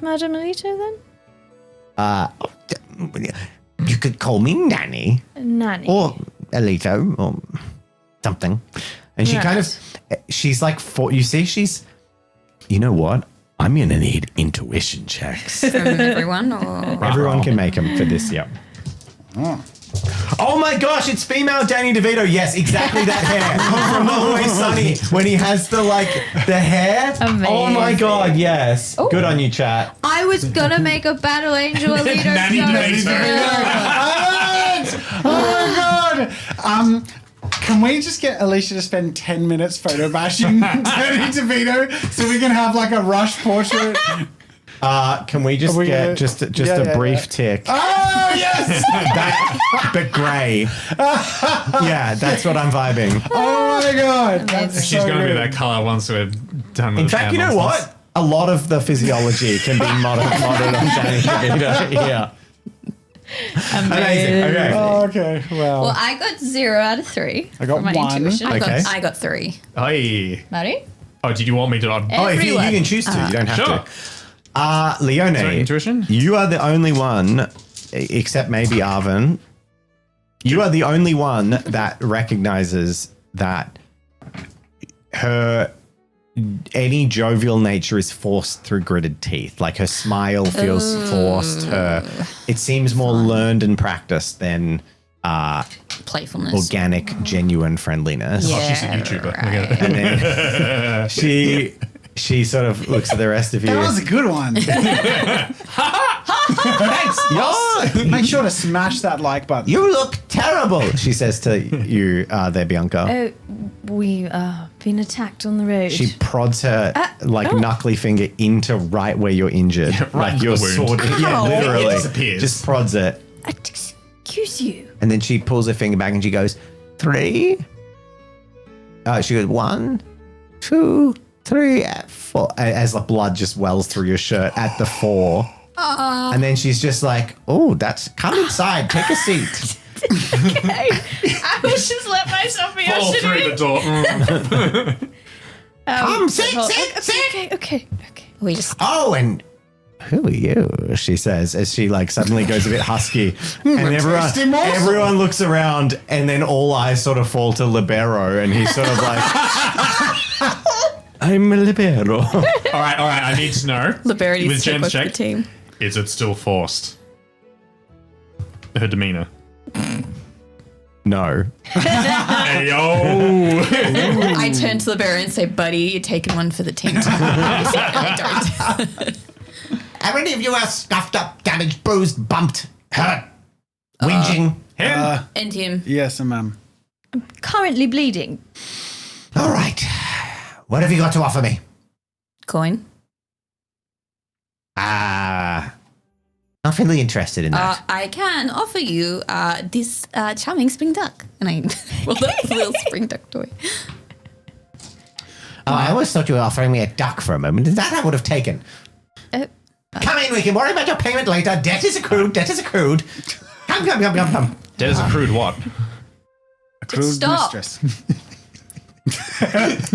Madame Alito then? You could call me Nanny Nanny. or Alito or something. And she kind of, she's you see, she's, you know what? I'm going to need intuition checks. From everyone, or Everyone can make them for this, yep. Oh my gosh, it's female Danny DeVito. Yes, exactly that hair. From Always Sunny when he has the hair. Amazing. Oh my god, yes. Oh. Good on you, chat. I was gonna make a Battle Angel Alito Nanny Oh my god! Can we just get Alicia to spend 10 minutes photo bashing Danny DeVito so we can have a rush portrait? Can we just get just a brief tick? Oh yes! But grey. Yeah, that's what I'm vibing. Oh my god! That's She's so going to be good. that color once we're done with In fact, you know what? A lot of the physiology can be modeled on Danny DeVito. Yeah. Amazing. Okay. Oh, okay. Well, I got 0 out of 3. I got for my 1. intuition. Okay. I got 3. Hey. Maddie? Oh, did you want me to? Oh, if you can choose to, you don't have Sure. to. Leone, Sorry, intuition? you are the only one, except maybe Arvin, you are the only one that recognizes that any jovial nature is forced through gritted teeth. Her smile feels forced. It seems more learned and practiced than Playfulness. organic, genuine friendliness. Yeah. Oh, she's a YouTuber. Look at it. And then she sort of looks at the rest of you. That was a good one. Thanks. Yes. Make sure to smash that like button. You look terrible, she says to you there, Bianca. Oh, we've been attacked on the road. She prods her knuckly finger into right where you're injured. right into your the wound. sword. Yeah, literally. It disappears. Just prods it. Excuse you. And then she pulls her finger back and she goes, 3. She goes, 1, 2, 3, 4. As the blood just wells through your shirt at the 4. And then she's just like, oh, come inside, take a seat. Okay. I will just let myself be Fall ushered through in. the door. Come, sit. Okay. We just Oh, and Who are you? She says as she like suddenly goes a bit husky, and everyone looks around, and then all eyes sort of fall to Libero, and he's sort of like, "I'm a Libero." All right. I need to know. Libero With needs to take Jen's most of the check, team. is it still forced? Her demeanor. No. Hey, yo. I turn to Libero and say, buddy, you're taking one for the team. I don't. How many of you are scuffed up, damaged, bruised, bumped, hurt, whinging? Him? And him. Yes, ma'am. Currently bleeding. All right. What have you got to offer me? Coin. Not really interested in that. I can offer you this charming spring duck. And I hold up the little spring duck toy. I always thought you were offering me a duck for a moment. That I would have taken. Come in, we can worry about your payment later. Debt is accrued. Come. Dead as a crude what? Crude Stop. mistress.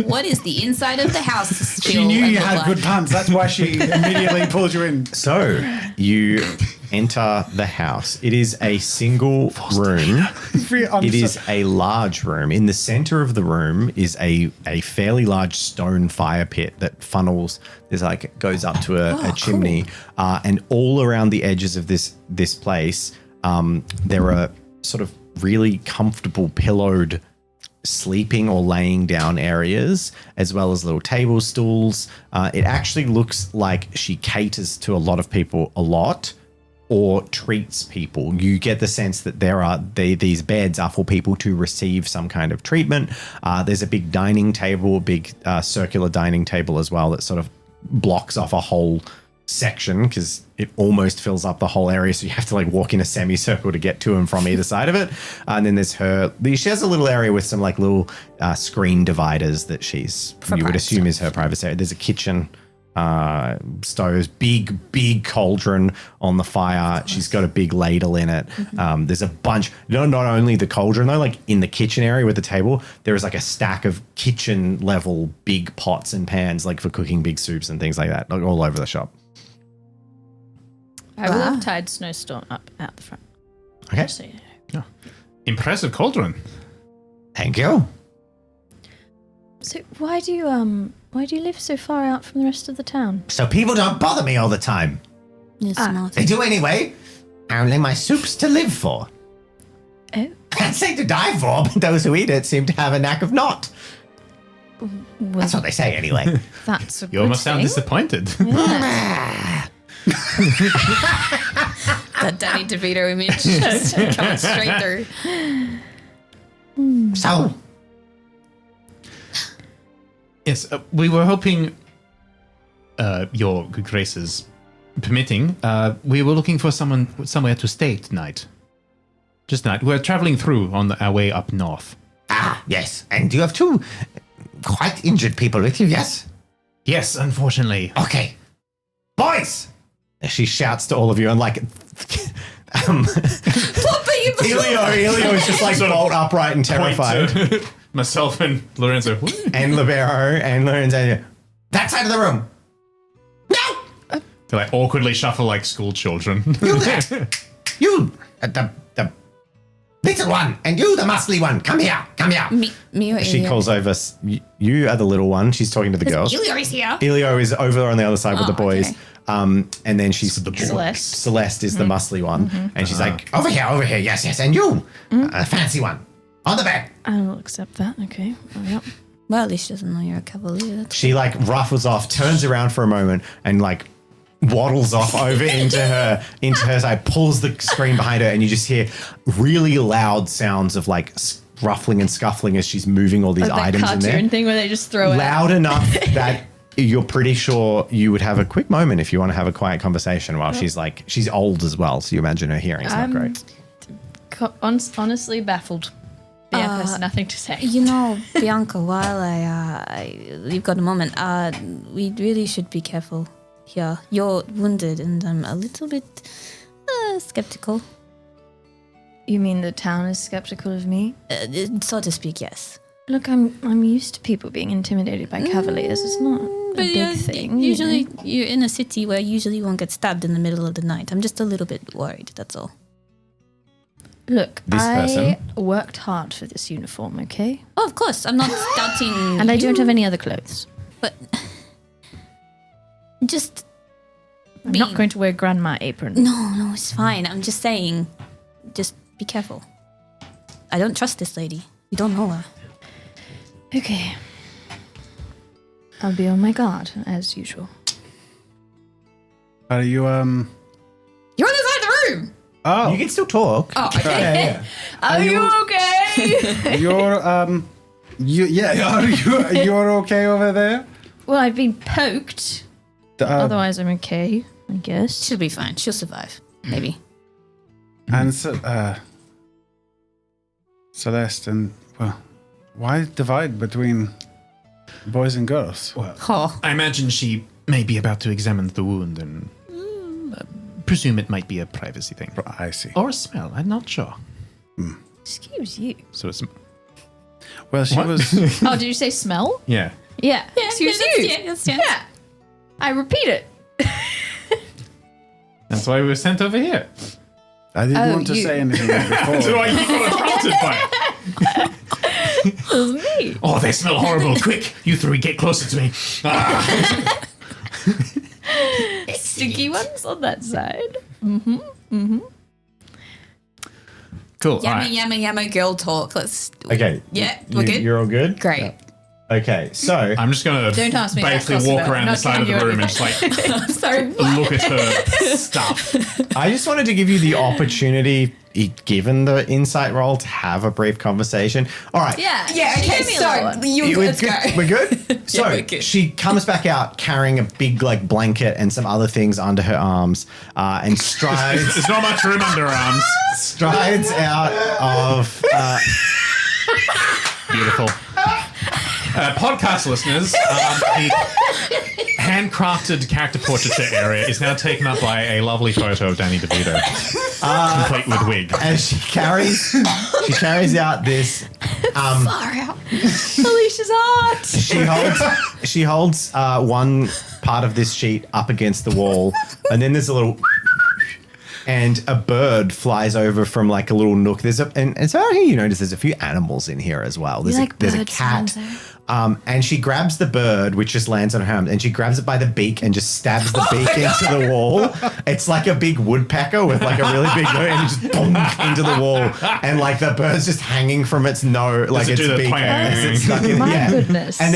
What is the inside of the house feel She knew and you look had like? good puns. That's why she immediately pulled you in. So you enter the house. It is a single room. It is a large room. In the center of the room is a fairly large stone fire pit that funnels. There's like goes up to a chimney, and all around the edges of this place, there are sort of really comfortable pillowed sleeping or laying down areas, as well as little table stools. It actually looks like she caters to a lot of people a lot, or treats people. You get the sense that these beds are for people to receive some kind of treatment. There's a big dining table, a big circular dining table as well that sort of blocks off a whole section because it almost fills up the whole area, so you have to like walk in a semicircle to get to and from either side of it. And then there's she has a little area with some like little screen dividers that you would assume is her privacy area. There's a kitchen, stoves, big cauldron on the fire. She's got a big ladle in it. There's a bunch, not only the cauldron though, like in the kitchen area with the table, there is like a stack of kitchen level big pots and pans, like for cooking big soups and things like that, like all over the shop. I will have tied Snowstorm up out the front. Okay. So, you know. Impressive cauldron. Thank you. So why do you live so far out from the rest of the town? So people don't bother me all the time. You're smart. They do anyway. Only my soup's to live for. Oh. Can't say to die for, but those who eat it seem to have a knack of not. Well, That's what they say anyway. that's a You good almost sound thing. disappointed. Yeah. That Danny DeVito image just coming straight through. So, Yes, we were hoping, your good graces permitting, we were looking for somewhere to stay tonight. Just tonight. We're traveling through on our way up north. yes. And you have two quite injured people with you, yes? Yes, unfortunately. Okay. Boys! She shouts to all of you and like Elio is just like bolt upright and terrified. Point to myself and Lorenzo. And Libero and Lorenzo. That side of the room. No! They like awkwardly shuffle like school children. You there. You, the little one, and you, the muscly one. Come here. Me or She Elio? calls over. You are the little one. She's talking to the girls. Elio is here. Elio is over on the other side with the boys. okay. And then she's Celeste. Celeste is the muscly one, and she's like, Over here. Yes. And you, a fancy one. On the bed. I'll accept that. Okay. Oh, yep. Well, at least she doesn't know you're a cavalier. That's she like ruffles off, turns around for a moment, and like waddles off over into her side, pulls the screen behind her, and you just hear really loud sounds of like ruffling and scuffling as she's moving all these Like that items in there. cartoon thing where they just throw it Loud enough that you're pretty sure you would have a quick moment if you want to have a quiet conversation while she's old as well, so you imagine her hearing's not great. Honestly baffled. Bianca has nothing to say. You know, Bianca, while you've got a moment, we really should be careful here. You're wounded, and I'm a little bit skeptical. You mean the town is skeptical of me? So to speak, yes. Look, I'm used to people being intimidated by cavaliers. It's not. but big thing. usually you're in a city where usually you won't get stabbed in the middle of the night. I'm just a little bit worried, that's all. Look, This I person? worked hard for this uniform, okay? Oh, of course, I'm not doubting And I don't have any other clothes. But just... I'm not going to wear grandma apron. No, it's fine. I'm just saying, just be careful. I don't trust this lady. You don't know her. Okay. I'll be on my guard, as usual. Are you You're on the side of the room! Oh, You can still talk. Oh, okay. Are you okay? you're okay over there? Well, I've been poked. Otherwise, I'm okay, I guess. She'll be fine. She'll survive. Maybe. And so, Celeste and why divide between boys and girls? Oh. I imagine she may be about to examine the wound and presume it might be a privacy thing. I see. Or a smell, I'm not sure. Excuse you. So it's... Well, she What? was. Oh, did you say smell? Yeah. Yeah. Excuse you. Yeah. I repeat it. That's why we were sent over here. I didn't want to you. say anything before. So why you got assaulted by it? It was me. Oh, they smell horrible. Quick, you three, get closer to me. Ah. Sticky ones on that side. Cool. Yamma, girl talk. Let's... Okay. Yeah, we're good? You're all good? Great. Yeah. Okay, so I'm just going to Don't ask me about basically walk Kosovo. around the Not side of the giving you room and just like Sorry. look at her stuff. I just wanted to give you the opportunity, given the insight roll, to have a brief conversation. All right. Yeah. Yeah, okay, Give me a little one. let's go. We're good? So we're good. she comes back out carrying a big like blanket and some other things under her arms and strides There's not much room under her arms. strides out of Beautiful. Podcast listeners, the handcrafted character portraiture area is now taken up by a lovely photo of Danny DeVito, complete with wig. and she carries out this Far out. Alicia's heart. she holds one part of this sheet up against the wall, and then there's a little and a bird flies over from like a little nook. And so here you notice there's a few animals in here as well. There's there's a cat. And she grabs the bird, which just lands on her arm, and she grabs it by the beak and just stabs the beak into the wall. It's like a big woodpecker with like a really big nose, and just boom into the wall, and like the bird's just hanging from its nose, like it its do the beak. twang? As it's stuck in, My goodness. And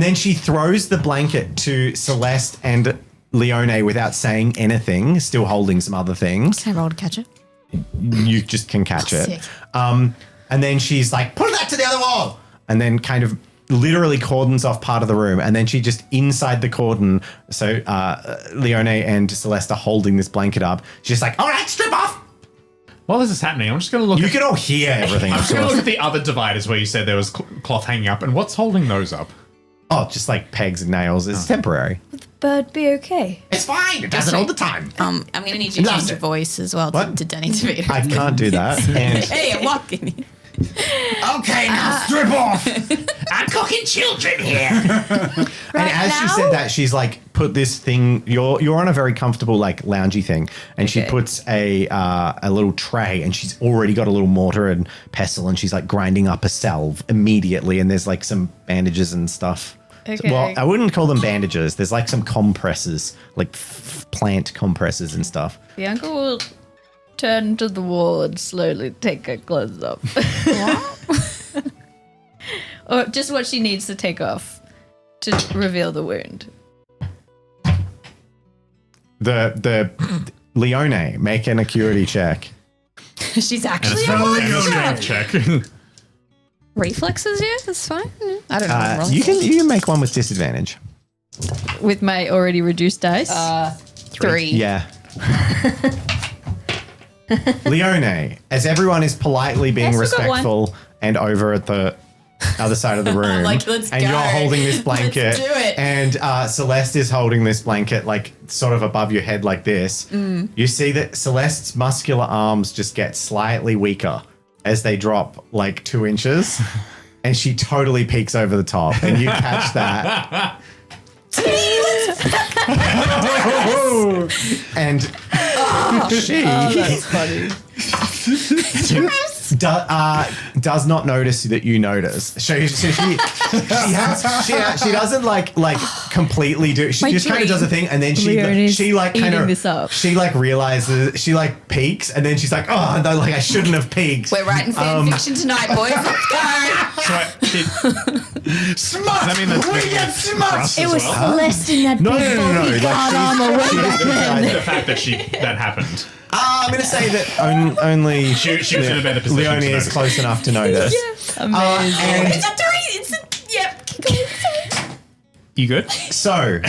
then she throws the blanket to Celeste and Leone without saying anything, still holding some other things. Can I roll to catch it? You just can catch it. Sick. And then she's like, put that to the other wall. And then kind of literally cordons off part of the room. And then she just inside the cordon. So Leone and Celeste are holding this blanket up. She's just like, all right, strip off. While this is happening, I'm just going to look You at... can all hear everything. I'm of just going to course. look at the other dividers where you said there was cloth hanging up. And what's holding those up? Oh, just like pegs and nails. It's temporary. Bird be okay. It's fine. It does it all the time. I'm going to need you to Loves change your it. voice as well What? to Danny DeVito. I can't do that. And Hey, I'm walking. okay, now strip off. I'm cooking children here. And as she now? said that, she's like put this thing. You're on a very comfortable like loungy thing, and she Okay. puts a little tray, and she's already got a little mortar and pestle, and she's like grinding up a salve immediately. And there's like some bandages and stuff. Okay. Well, I wouldn't call them bandages. There's like some compresses, like plant compresses and stuff. Bianca will turn to the wall and slowly take her clothes off. Or just what she needs to take off to reveal the wound. The Leone, make an acuity check. She's actually It's a a monster. check. Reflexes, yeah, that's fine. Yeah. I don't know. You can make one with disadvantage. With my already reduced dice. 3. Yeah. Leone, as everyone is politely being I still got respectful and over at the other side of the room, Like, let's and go. you're holding this blanket, Let's do it. and Celeste is holding this blanket like sort of above your head like this. You see that Celeste's muscular arms just get slightly weaker as they drop like 2 inches, and she totally peeks over the top, and you catch that. And she That's funny. does not notice that you notice. She doesn't like completely do. She My just kind of dream. does a thing, and then Leonie's she like kind eating of this up. she like realizes she like peeks, and then she's like, oh no, like I shouldn't have peeked. We're writing fan fiction tonight, boys. Let's go. So Smut! Does that mean that's we making get it smut! crust It as was well? less in that No, big no, no, bulky like guard she's- armor way she's back decided- then. The fact that happened. I'm going to say that only She was in a better position Leonie to is notice. close enough to notice. Amazing. And It's a 3. It's a, yep. Keep going. Sorry. You good? so,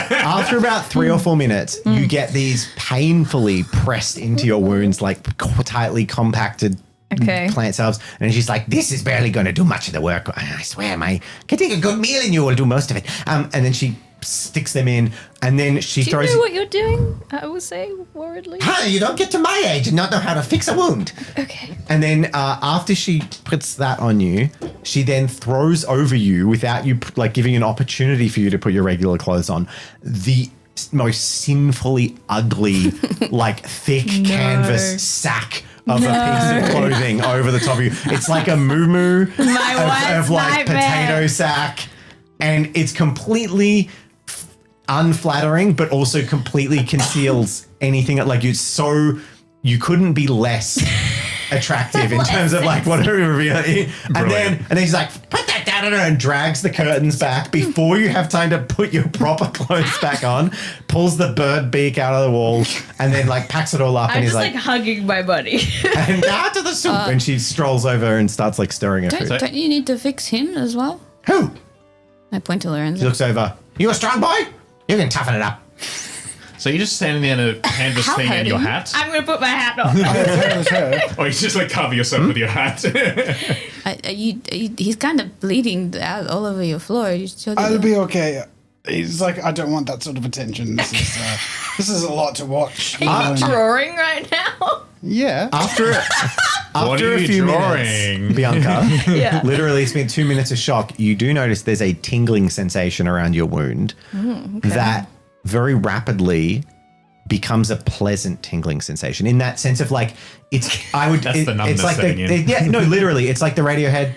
after about 3 or 4 minutes, you get these painfully pressed into your wounds, like tightly compacted Okay. plant cells. And she's like, this is barely going to do much of the work. I swear, getting a good meal in you will do most of it. And then she sticks them in, and then she Do you throws. know what you're doing? I will say worriedly. Huh, you don't get to my age and not know how to fix a wound. Okay. And then after she puts that on you, she then throws over you without you like giving an opportunity for you to put your regular clothes on, the most sinfully ugly, like thick canvas sack of a piece of clothing over the top of you. It's like a moo of like potato sack, and it's completely unflattering, but also completely conceals anything. Like you couldn't be less attractive in terms of like what her reveal. And then she's like, put that down on her, and drags the curtains back before you have time to put your proper clothes back on, pulls the bird beak out of the wall, and then like packs it all up, I'm and he's just like hugging my buddy. and now to the soup. And she strolls over and starts like stirring her food. Don't you need to fix him as well? Who? I point to She Lorenzo. looks over. You a strong boy? You can toughen it up. So you're just standing there in a canvas How thing and your hurting? hat? I'm going to put my hat on. It was her. Or you just like cover yourself with your hat? He's kind of bleeding out all over your floor. You sure I'll be okay. He's like, I don't want that sort of attention. This is a lot to watch. Are you drawing right now? Yeah. After What are a you few drawing? minutes, Bianca, Yeah. literally it's been 2 minutes of shock. You do notice there's a tingling sensation around your wound that very rapidly becomes a pleasant tingling sensation. In that sense of like, it's the numbness it's like setting in. literally, it's like the Radiohead.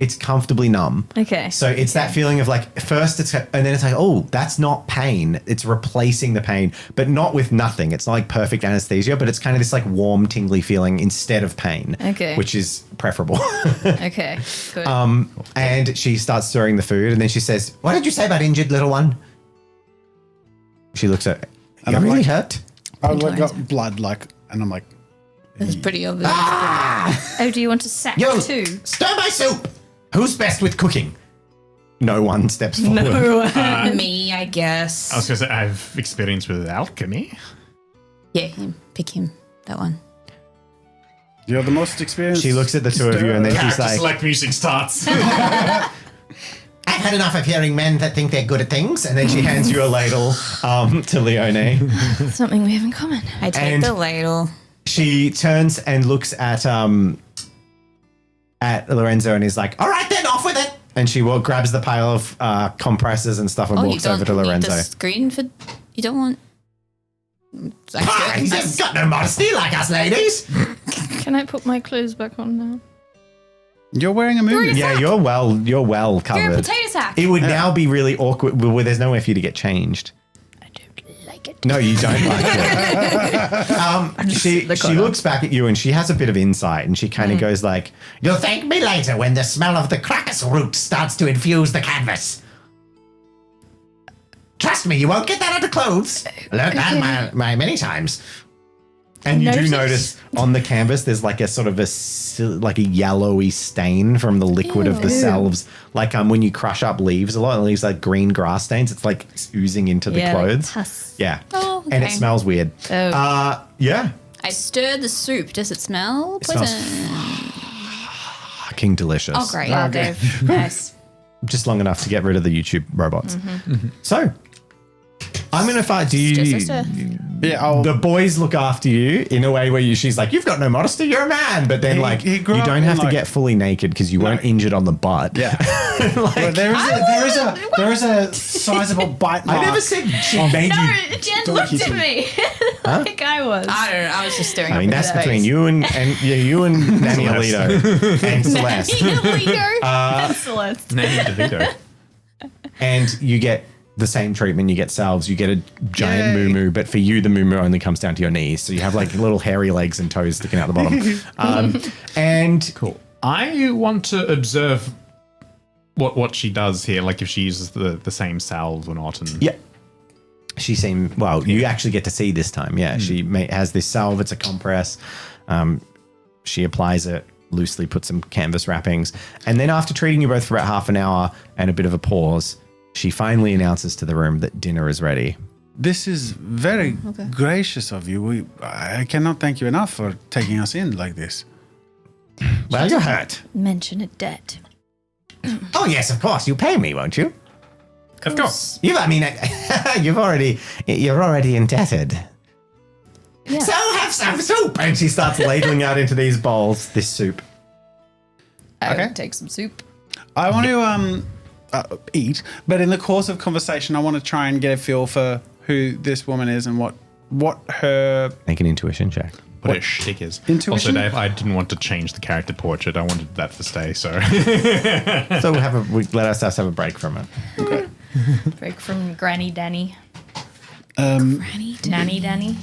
It's comfortably numb. Okay. So it's that feeling of like, first it's, and then it's like, oh, that's not pain. It's replacing the pain, but not with nothing. It's not like perfect anesthesia, but it's kind of this like warm, tingly feeling instead of pain. Okay. Which is preferable. Okay. Good. And she starts stirring the food, and then she says, what did you say about injured little one? She looks at, And you're I'm really like- hurt? I got blood, like, and I'm like, It's pretty obvious. Oh, do you want to sack Yo, too? stir my soup. Who's best with cooking? No one steps forward. Me, I guess. I was going to say, I have experience with alchemy. Yeah, him. Pick him. That one. you're the most experienced. She looks at the two of you, and then she's Character like, select music starts. I've had enough of hearing men that think they're good at things. And then she hands you a ladle to Leone. Something we have in common. I take And- the ladle. She turns and looks at Lorenzo and is like, all right, then off with it. And she grabs the pile of compressors and stuff and Oh, you walks over don't to need Lorenzo. the screen for... You don't want... Ah, he's got no modesty like us ladies. Can I put my clothes back on now? You're wearing a movie. Yeah, you're well You're a covered. potato sack. It would now be really awkward where there's nowhere for you to get changed. I don't like it. No, you don't like it. She looks back at you and she has a bit of insight and she kind of goes like, you'll thank me later when the smell of the crocus root starts to infuse the canvas. Trust me, you won't get that under clothes. I learned that many times. And you do notice on the canvas there's like a sort of a yellowy stain from the liquid of the salves. Like when you crush up leaves, a lot of leaves like green grass stains. It's like oozing into the clothes. Like Yeah. Oh, okay. And it smells weird. Oh. Yeah. I stir the soup. Does it smell It smells pleasant? fucking delicious. Oh, great. Wow, Dave. Nice. Just long enough to get rid of the YouTube robots. So, I'm going to fight. Do you? Yeah, the boys look after you in a way where she's like, you've got no modesty, you're a man. But then you don't have to get fully naked because you weren't injured on the butt. Yeah. Well, there is a sizable bite mark. I never said she made No, you. Jen looked at me like I was. I don't know. I was just staring. I mean, that's between you and Nanny Alito and Celeste. Nanny Alito. And Celeste. Nanny DeVito. And you get the same treatment. You get salves. You get a giant moo-moo, but for you, the moo-moo only comes down to your knees. So you have like little hairy legs and toes sticking out the bottom. And Cool. I want to observe what she does here, like if she uses the same salve or not. And yeah, she seemed well. You actually get to see this time. Yeah, she has this salve. It's a compress. She applies it loosely, puts some canvas wrappings, and then after treating you both for about half an hour and a bit of a pause, she finally announces to the room that dinner is ready. This is very gracious of you. I cannot thank you enough for taking us in like this. Well, you're hurt. Mention a debt. Oh yes, of course. You pay me, won't you? of course. You're already indebted. Yeah. So have some soup. And she starts ladling out into these bowls this soup. I would take some soup. I want to eat, but in the course of conversation, I want to try and get a feel for who this woman is and what her. Make an intuition check. What a shtick is. Intuition? Also, Dave, I didn't want to change the character portrait. I wanted that to stay. So So let us have a break from it. Okay. Break from Granny Danny. Granny Nanny Danny.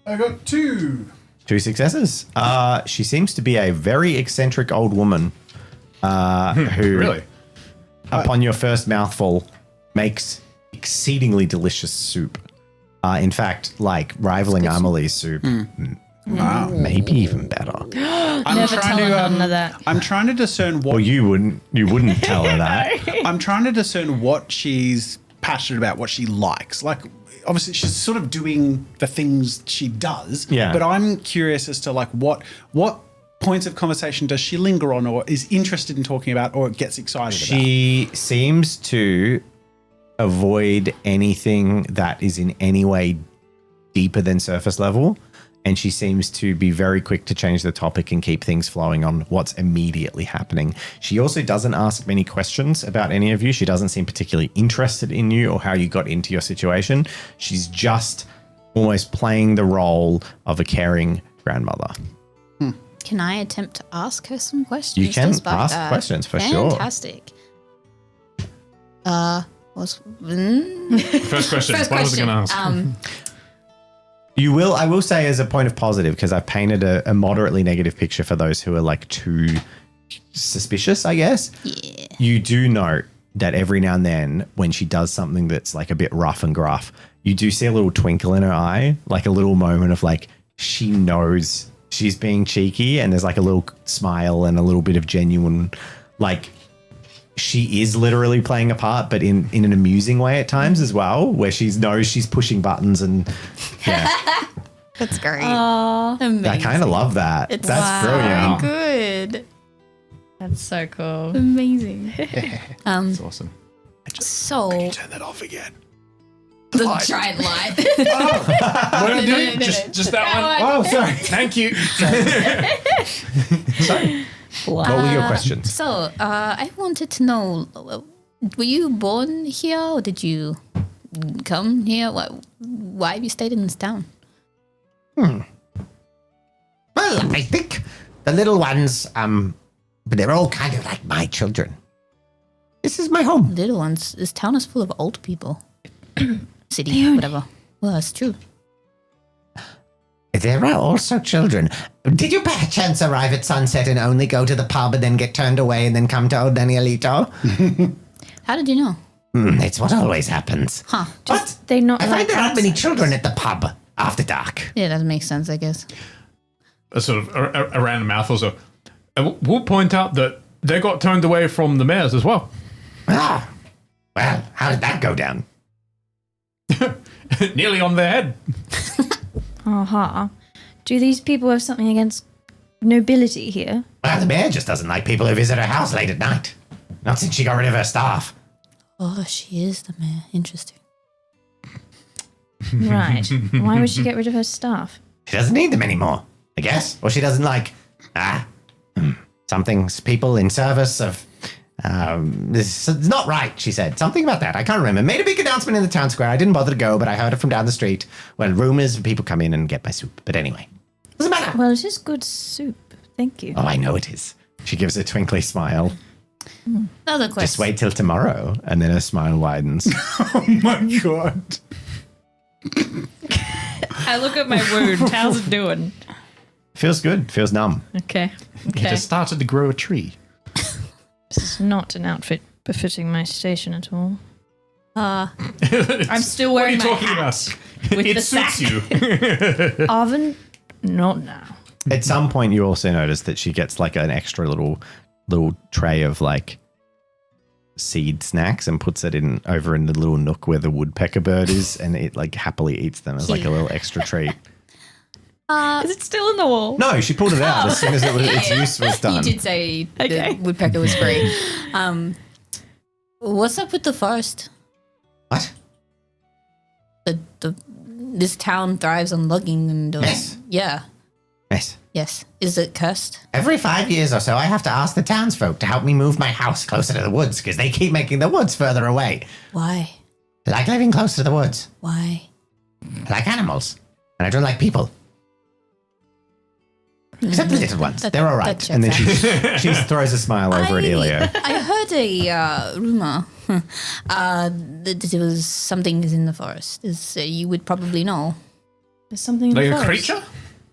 I got 2. 2 successes. She seems to be a very eccentric old woman who, really, upon your first mouthful, makes exceedingly delicious soup. In fact, like rivaling Amelie's soup. Wow. Maybe even better. Never tell her none of that. I'm trying to discern what Well, you wouldn't tell her that. I'm trying to discern what she's passionate about, what she likes. Like, obviously, she's sort of doing the things she does. Yeah. But I'm curious as to like what points of conversation does she linger on, or is interested in talking about, or gets excited about. She seems to avoid anything that is in any way deeper than surface level. And she seems to be very quick to change the topic and keep things flowing on what's immediately happening. She also doesn't ask many questions about any of you. She doesn't seem particularly interested in you or how you got into your situation. She's just almost playing the role of a caring grandmother. Can I attempt to ask her some questions? You can despite ask that? questions for sure. Fantastic. What's first question. What was I going to ask? I will say as a point of positive, because I've painted a moderately negative picture for those who are like too suspicious, I guess. Yeah. You do note that every now and then when she does something that's like a bit rough and gruff, you do see a little twinkle in her eye, like a little moment of like, she knows she's being cheeky, and there's like a little smile and a little bit of genuine, like, she is literally playing a part, but in an amusing way at times as well, where she knows she's pushing buttons and yeah. That's great. Aww. I kind of love that. That's brilliant. Good. That's so cool. Amazing. That's awesome. So Turn that off again. the giant light. What did I do? Just that one. Oh, sorry. Thank you. So, what were your questions? So I wanted to know, were you born here or did you come here? Why have you stayed in this town? Well, I think the little ones, but they're all kind of like my children. This is my home. Little ones. This town is full of old people. City, whatever. Well, that's true. There are also children. Did you by chance arrive at sunset and only go to the pub and then get turned away and then come to old Nanny Alito? How did you know? It's what always happens. Huh. What? They not I like find there aren't cats? many children at the pub after dark. Yeah, that makes sense, I guess. A sort of a random mouth also. We'll point out that they got turned away from the mayors as well. Ah, well, how did that go down? Nearly on their head. Uh-huh. Do these people have something against nobility here? Well, the mayor just doesn't like people who visit her house late at night. Not since she got rid of her staff. Oh, she is the mayor. Interesting. Right. Why would she get rid of her staff? She doesn't need them anymore, I guess. Or she doesn't like, something, people in service of, this is not right, she said. Something about that. I can't remember. Made a big announcement in the town square. I didn't bother to go, but I heard it from down the street. Well, rumors of people come in and get my soup. But anyway, doesn't matter. Well, it is good soup. Thank you. Oh, I know it is. She gives a twinkly smile. Another question. Just wait till tomorrow. And then her smile widens. Oh my god. I look at my wound. How's it doing? Feels good. Feels numb. Okay. It just started to grow a tree. This is not an outfit befitting my station at all. I'm still wearing What are you my talking hat about? with It the suits sack. you. Oven? Not now. At some point, you also notice that she gets like an extra little tray of like seed snacks and puts it in over in the little nook where the woodpecker bird is, and it like happily eats them as like a little extra treat. Is it still in the wall? No, she pulled it out as soon as its use was done. You did say Okay. the woodpecker was free. What's up with the forest? What? This town thrives on logging and Yes. Yeah. Yes. Yes. Is it cursed? Every 5 years or so, I have to ask the townsfolk to help me move my house closer to the woods because they keep making the woods further away. Why? I like living close to the woods. Why? I like animals. And I don't like people. Except the little ones. They're all right. that And then checks she throws a smile over at Elio. I heard a rumor that there was something is in the forest. You would probably know. There's something in Like the a forest. creature?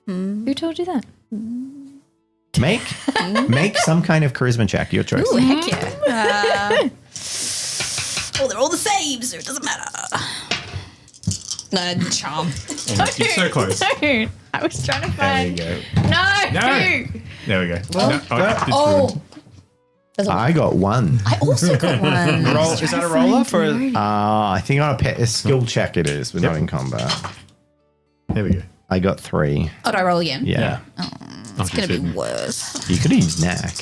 Who told you that? Make some kind of charisma check. Your choice. Ooh, heck yeah. They're all the saves, so it doesn't matter. Charm. You're so close. Don't. I was trying to There you find. go. No! There we go. That's all. I got 1. I also got one. Roll, is that a roll off or? I think on a skill check it is, but not in combat. There we go. I got 3. Oh, do I roll again? Yeah. It's going to be worse. You could use knack.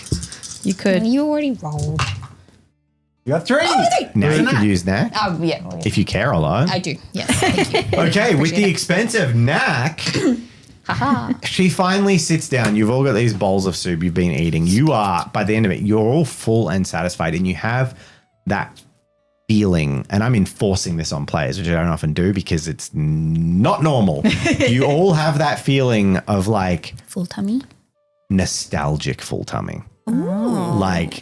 You could. You already rolled. You got 3. Now you could use knack Oh, yeah. if you care a lot. I do. Yes. Thank you. Okay, with the expensive knack, she finally sits down. You've all got these bowls of soup you've been eating. You are, by the end of it, you're all full and satisfied, and you have that feeling, and I'm enforcing this on players, which I don't often do because it's not normal. You all have that feeling of like Full tummy. nostalgic full tummy. Like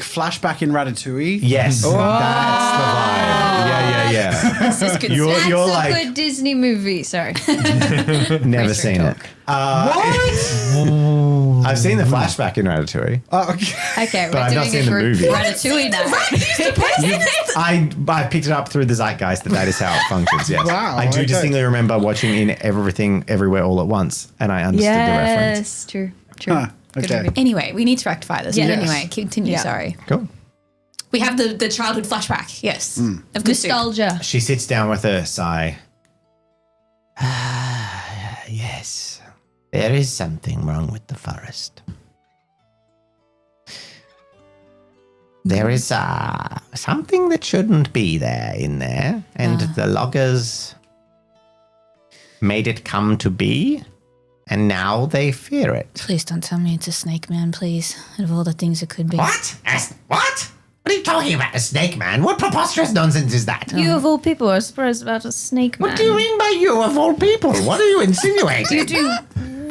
flashback in Ratatouille. yes, that's the vibe. Yeah. This is good. You're That's a like good Disney movie. Sorry. never seen it. What? I've seen the flashback in Ratatouille. Oh, okay. Okay, But we're I've not doing seen a the group movie. Ratatouille now. I picked it up through the zeitgeist that is how it functions. Yes. Wow, I do okay. distinctly remember watching In Everything Everywhere All at Once, and I understood the reference. Yes, true. True. Huh, Good okay. movie. Anyway, we need to rectify this. Yes. But anyway, continue. Yeah. Sorry. Cool. We have the childhood flashback. Yes. Of the soup. Nostalgia. She sits down with a sigh. Yes, there is something wrong with the forest. There is something that shouldn't be there in there, and the loggers made it come to be, and now they fear it. Please don't tell me it's a snake man, please. Out of all the things it could be. What? What? What are you talking about, a snake man? What preposterous nonsense is that? You of all people are surprised about a snake man. What do you mean by you of all people? What are you insinuating? You do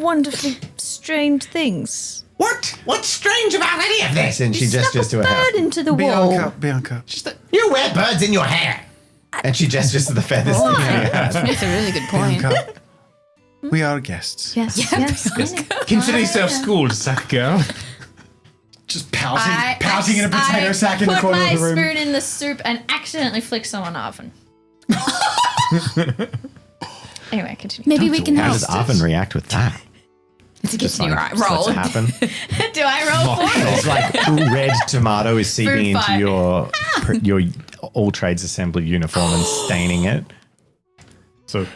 wonderfully strange things. What? What's strange about any of this? And she gestures to her hair. Bird into the wall. Bianca. You wear birds in your hair. And she gestures to the feathers. in her hair. That's a really good point. Bianca. We are guests. Yes, yes. I know. Consider yourself schooled, sack girl. Just pouting in a potato sack in the corner of the Put my room. spoon in the soup and accidentally flick someone oven. Anyway, continue. Maybe we can How help. does Arvin react with that? It's a Just continue. like, Right, roll. what's happen? Do I roll for it? It's like red tomato is seeping Food into fight. your all trades assembly uniform and staining it. So,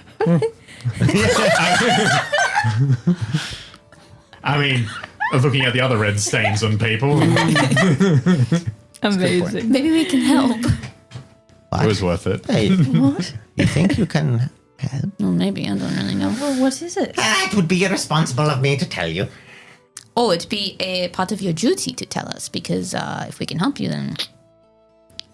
I mean, looking at the other red stains on people, it Amazing. Maybe we can help. What? was worth it. Hey, what? You think you can Well, maybe, I don't really know. Well, what is it? It would be irresponsible of me to tell you. Oh, it'd be a part of your duty to tell us, because if we can help you, then...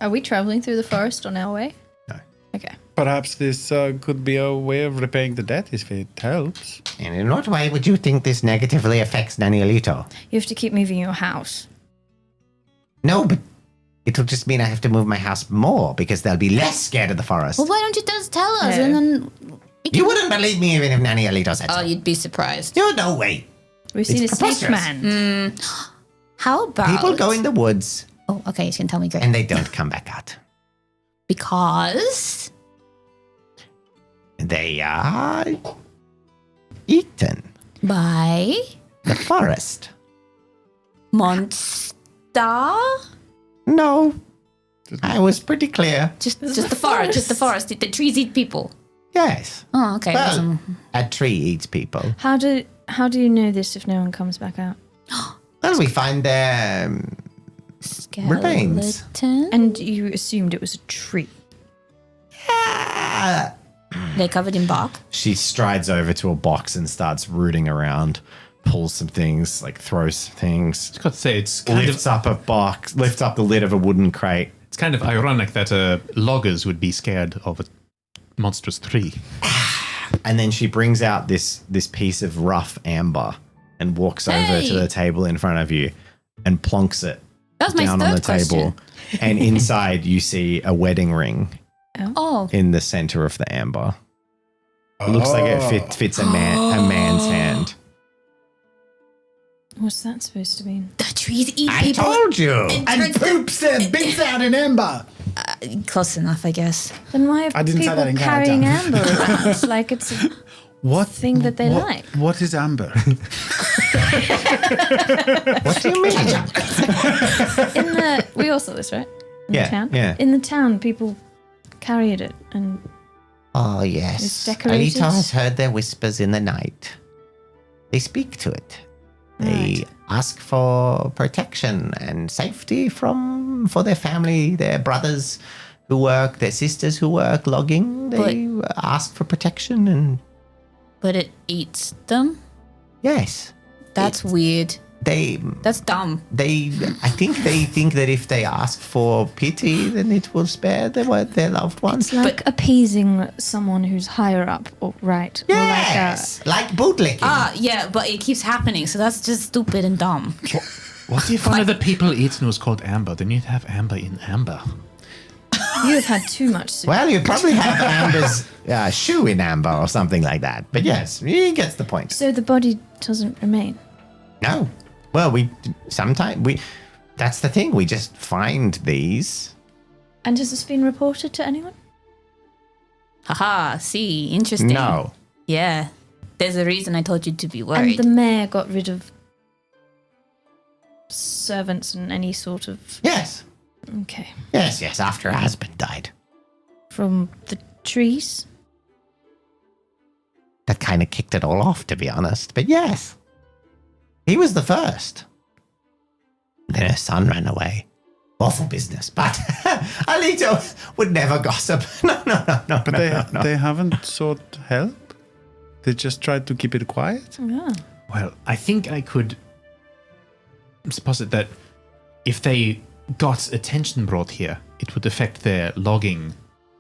Are we traveling through the forest on our way? No. Okay. Perhaps this could be a way of repaying the debt if it helps. And in what way would you think this negatively affects Nanny Alito? You have to keep moving your house. No, but it'll just mean I have to move my house more because they'll be less scared of the forest. Well, why don't you just tell us, No. and then... You wouldn't believe me even if Nanny Alito said Oh, so. you'd be surprised. No way. We've seen a It's snake preposterous. man. How about... People go in the woods Oh, okay, you can tell me, great. and they don't come back out. Because... They are eaten. By... The forest. Monster? No. I was pretty clear. Just the forest. Just the forest. The trees eat people. Yes. Oh, okay. Well, a tree eats people. How do you know this if no one comes back out? Well, we find their remains. Skeleton? And you assumed it was a tree. They're covered in bark. She strides over to a box and starts rooting around, pulls some things, like throws things, I was got to say, it's kind lifts of up a box, lifts up the lid of a wooden crate. it's kind of ironic that loggers would be scared of a monstrous tree. And then she brings out this piece of rough amber and walks over to the table in front of you and plonks it That was my down on the third table. question. And inside you see a wedding ring Oh. in the center of the amber. It looks like it fits a man's hand. What's that supposed to mean? The trees eat I people. told you. And poops and bits out an ember. Close enough, I guess. Then why are I didn't say people that in carrying character. amber around like it's a What thing that they like? What is amber? What do you mean? we all saw this, right? In Yeah, the town? yeah. In the town, people carried it and Oh, It's yes. decorated. Alito has heard their whispers in the night. They speak to it. They Right. ask for protection and safety for their family, their brothers who work, their sisters who work logging. They ask for protection and But it eats them? yes. That's weird. That's dumb. I think they think that if they ask for pity, then it will spare their loved ones. it's like appeasing someone who's higher up, or right? Yes, like bootlicking. Yeah, but it keeps happening, so that's just stupid and dumb. What if one of the people eaten was called Amber? Then you'd have Amber in Amber. You have had too much soup. Well, you probably have Amber's shoe in amber or something like that. But yes, he gets the point. So the body doesn't remain. No. Well, that's the thing. We just find these. And has this been reported to anyone? Haha, see, interesting. No. Yeah. There's a reason I told you to be And worried. the mayor got rid of servants and any sort of... Yes. Okay. Yes, after her husband died. From the trees? That kind of kicked it all off, to be honest. But yes. He was the first. Then her son ran away. Awful business. But Alito would never gossip. No. But they haven't sought help? They just tried to keep it quiet? Yeah. Well, I think I could posit that if they got attention brought here, it would affect their logging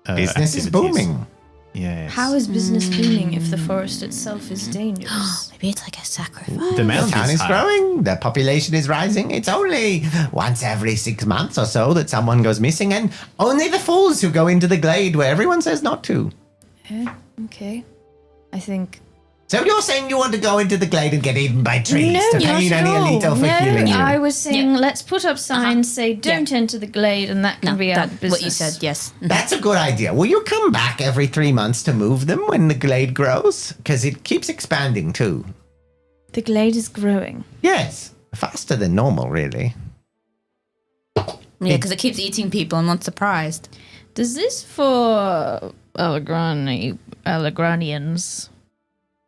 Business is activities. booming. Yes. How is business booming if the forest itself is dangerous? Maybe it's like a sacrifice. the mound The town is high. growing. The population is rising. It's only once every 6 months or so that someone goes missing, and only the fools who go into the glade where everyone says not to. Okay. I think... So you're saying you want to go into the glade and get eaten by trees to not pay at Nanny all. Alito for healing you? I was saying let's put up signs, say don't enter the glade, and that can be our business. What you said, yes. That's a good idea. Will you come back every 3 months to move them when the glade grows? Because it keeps expanding too. The glade is growing. Yes, faster than normal, really. Yeah, because it keeps eating people. I'm not surprised. Does this for Allegranians,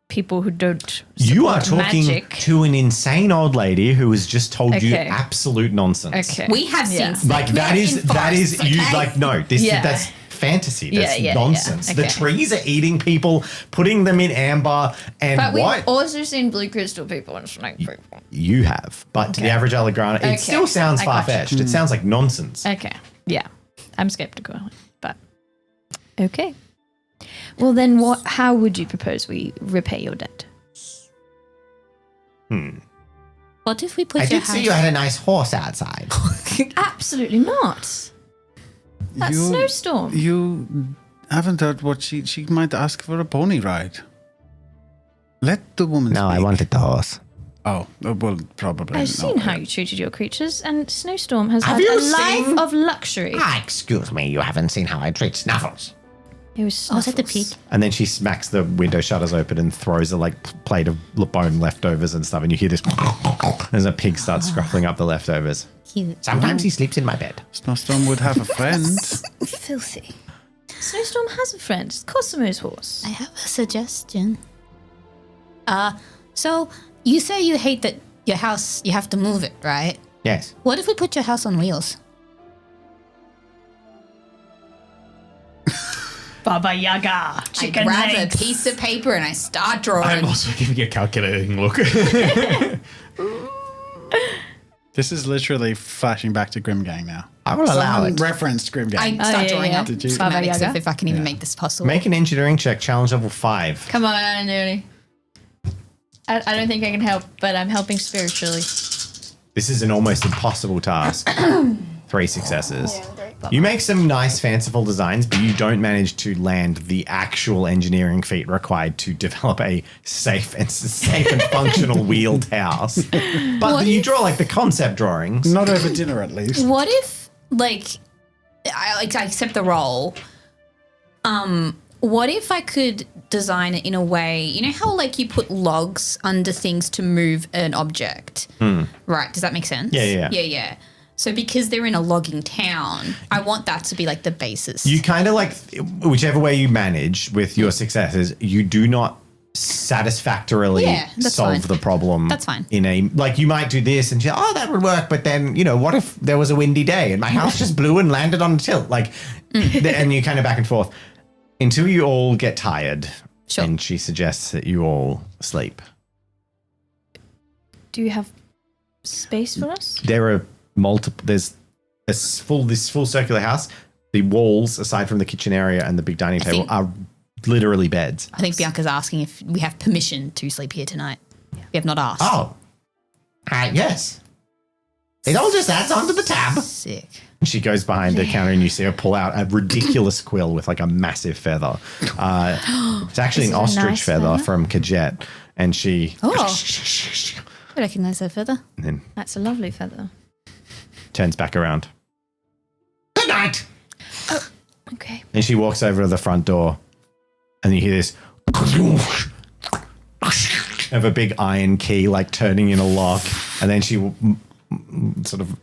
people who don't You are support talking magic? to an insane old lady who has just told you Okay. absolute nonsense. Okay. We have seen Like that is forest, you okay? like no this Yeah. that's fantasy. That's Yeah, nonsense. okay. The trees are eating people, putting them in amber, and But what? we've also seen blue crystal people and snake people. You have. But to the average Allegrana, Okay. it still sounds I gotcha. far-fetched. It sounds like nonsense. Okay. Yeah. I'm skeptical, but okay. Well, then how would you propose we repay your debt? What if we put I your did see house? you had a nice horse outside. Absolutely not. That's Snowstorm. You haven't heard what she might ask for a pony ride. Let the woman No, I speak. wanted the horse. Oh, well, probably. I've not. seen how you treated your creatures, and Snowstorm has Have had you a life seen- of luxury. Excuse me, you haven't seen how I treat Snuffles. It was Oh, is that the Snuffles. pig? And then she smacks the window shutters open and throws a plate of bone leftovers and stuff. And you hear this as a pig starts scruffling up the leftovers. Sometimes he sleeps in my bed. Snowstorm would have a friend. Filthy. Snowstorm has a friend. It's Cosimo's horse. I have a suggestion. So you say you hate that your house, you have to move it, right? Yes. What if we put your house on wheels? Baba Yaga. I grab a piece of paper and I start drawing. I'm also giving a calculating look. This is literally flashing back to Grim Gang now. I will allow Someone it. Referenced Grim Gang. I start yeah, drawing yeah. up Did you- Baba schematics Yaga? of if I can even make this possible. Make an engineering check, challenge level 5. Come on, Nearly. I don't think I can help, but I'm helping spiritually. This is an almost impossible task. 3 successes. You make some nice fanciful designs, but you don't manage to land the actual engineering feat required to develop a safe and functional wheeled house. But you draw like the concept drawings. Not over dinner, at least. What if, I accept the role. What if I could design it in a way, you know how you put logs under things to move an object? Right, does that make sense? Yeah. So because they're in a logging town, I want that to be the basis. You kind of whichever way you manage with your successes, you do not satisfactorily that's solve fine. the problem. That's fine. In a you might do this and that would work, but then what if there was a windy day and my house just blew and landed on a tilt? And you kind of back and forth until you all get tired. Sure. And she suggests that you all sleep. Do you have space for us? There are multiple. There's this full circular house. The walls, aside from the kitchen area and the big dining table, are literally beds. I think Bianca's asking if we have permission to sleep here tonight. We have not asked. Oh. Yes. It all just adds on to the tab. Sick. She goes behind the counter and you see her pull out a ridiculous quill with a massive feather. It's actually Is an it a ostrich nice feather feather? from Kajet. And she Oh. I recognize that feather. and then That's a lovely feather. turns back around. Good night. Okay. And she walks over to the front door and you hear this of a big iron key turning in a lock. And then she sort of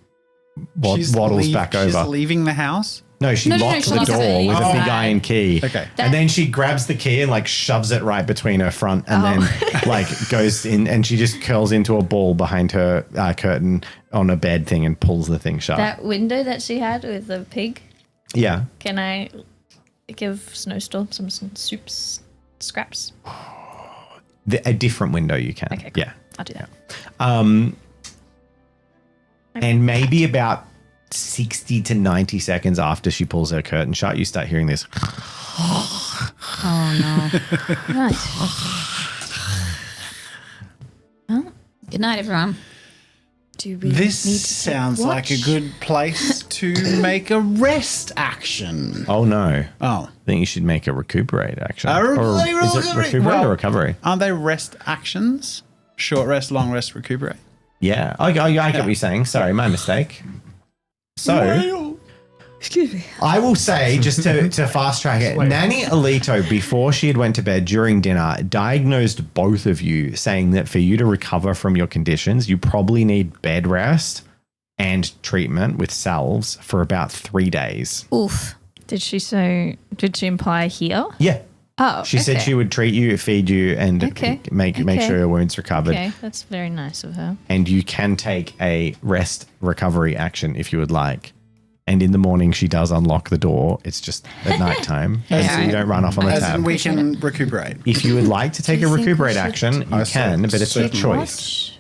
waddles back She's over. leaving the house. No, she No, locks she the locks door it. with a big Oh. iron key. Okay. And then she grabs the key and shoves it right between her front and then goes in and she just curls into a ball behind her curtain on a bed thing and pulls the thing shut. That window that she had with the pig, Yeah. can I give Snowstorm some soups scraps? A different window you can. Okay, cool. Yeah. I'll do that. And maybe about 60 to 90 seconds after she pulls her curtain shut, you start hearing this. Right. Good night, everyone. Do we This need to take sounds like a watch? good place to make a rest action. Oh, no. Oh. I think you should make a recuperate action. A Or is it recuperate. recuperate Well- or recovery? Aren't they rest actions? Short rest, long rest, recuperate. Yeah. I get what you're saying. Sorry, my mistake. So, I will say, just to fast track it, Nanny Alito, before she had went to bed during dinner, diagnosed both of you, saying that for you to recover from your conditions, you probably need bed rest and treatment with salves for about 3 days. Oof. Did she imply here? Yeah. Oh, She said okay. she would treat you, feed you, and Okay. make Okay. sure your wounds recovered. Okay, that's very nice of her. And you can take a rest recovery action if you would like. And in the morning, she does unlock the door. It's just at nighttime. So you don't run off on the As tab. in we can recuperate. If you would like to take a you think we recuperate should- action, you can, but it's your choice. Watch.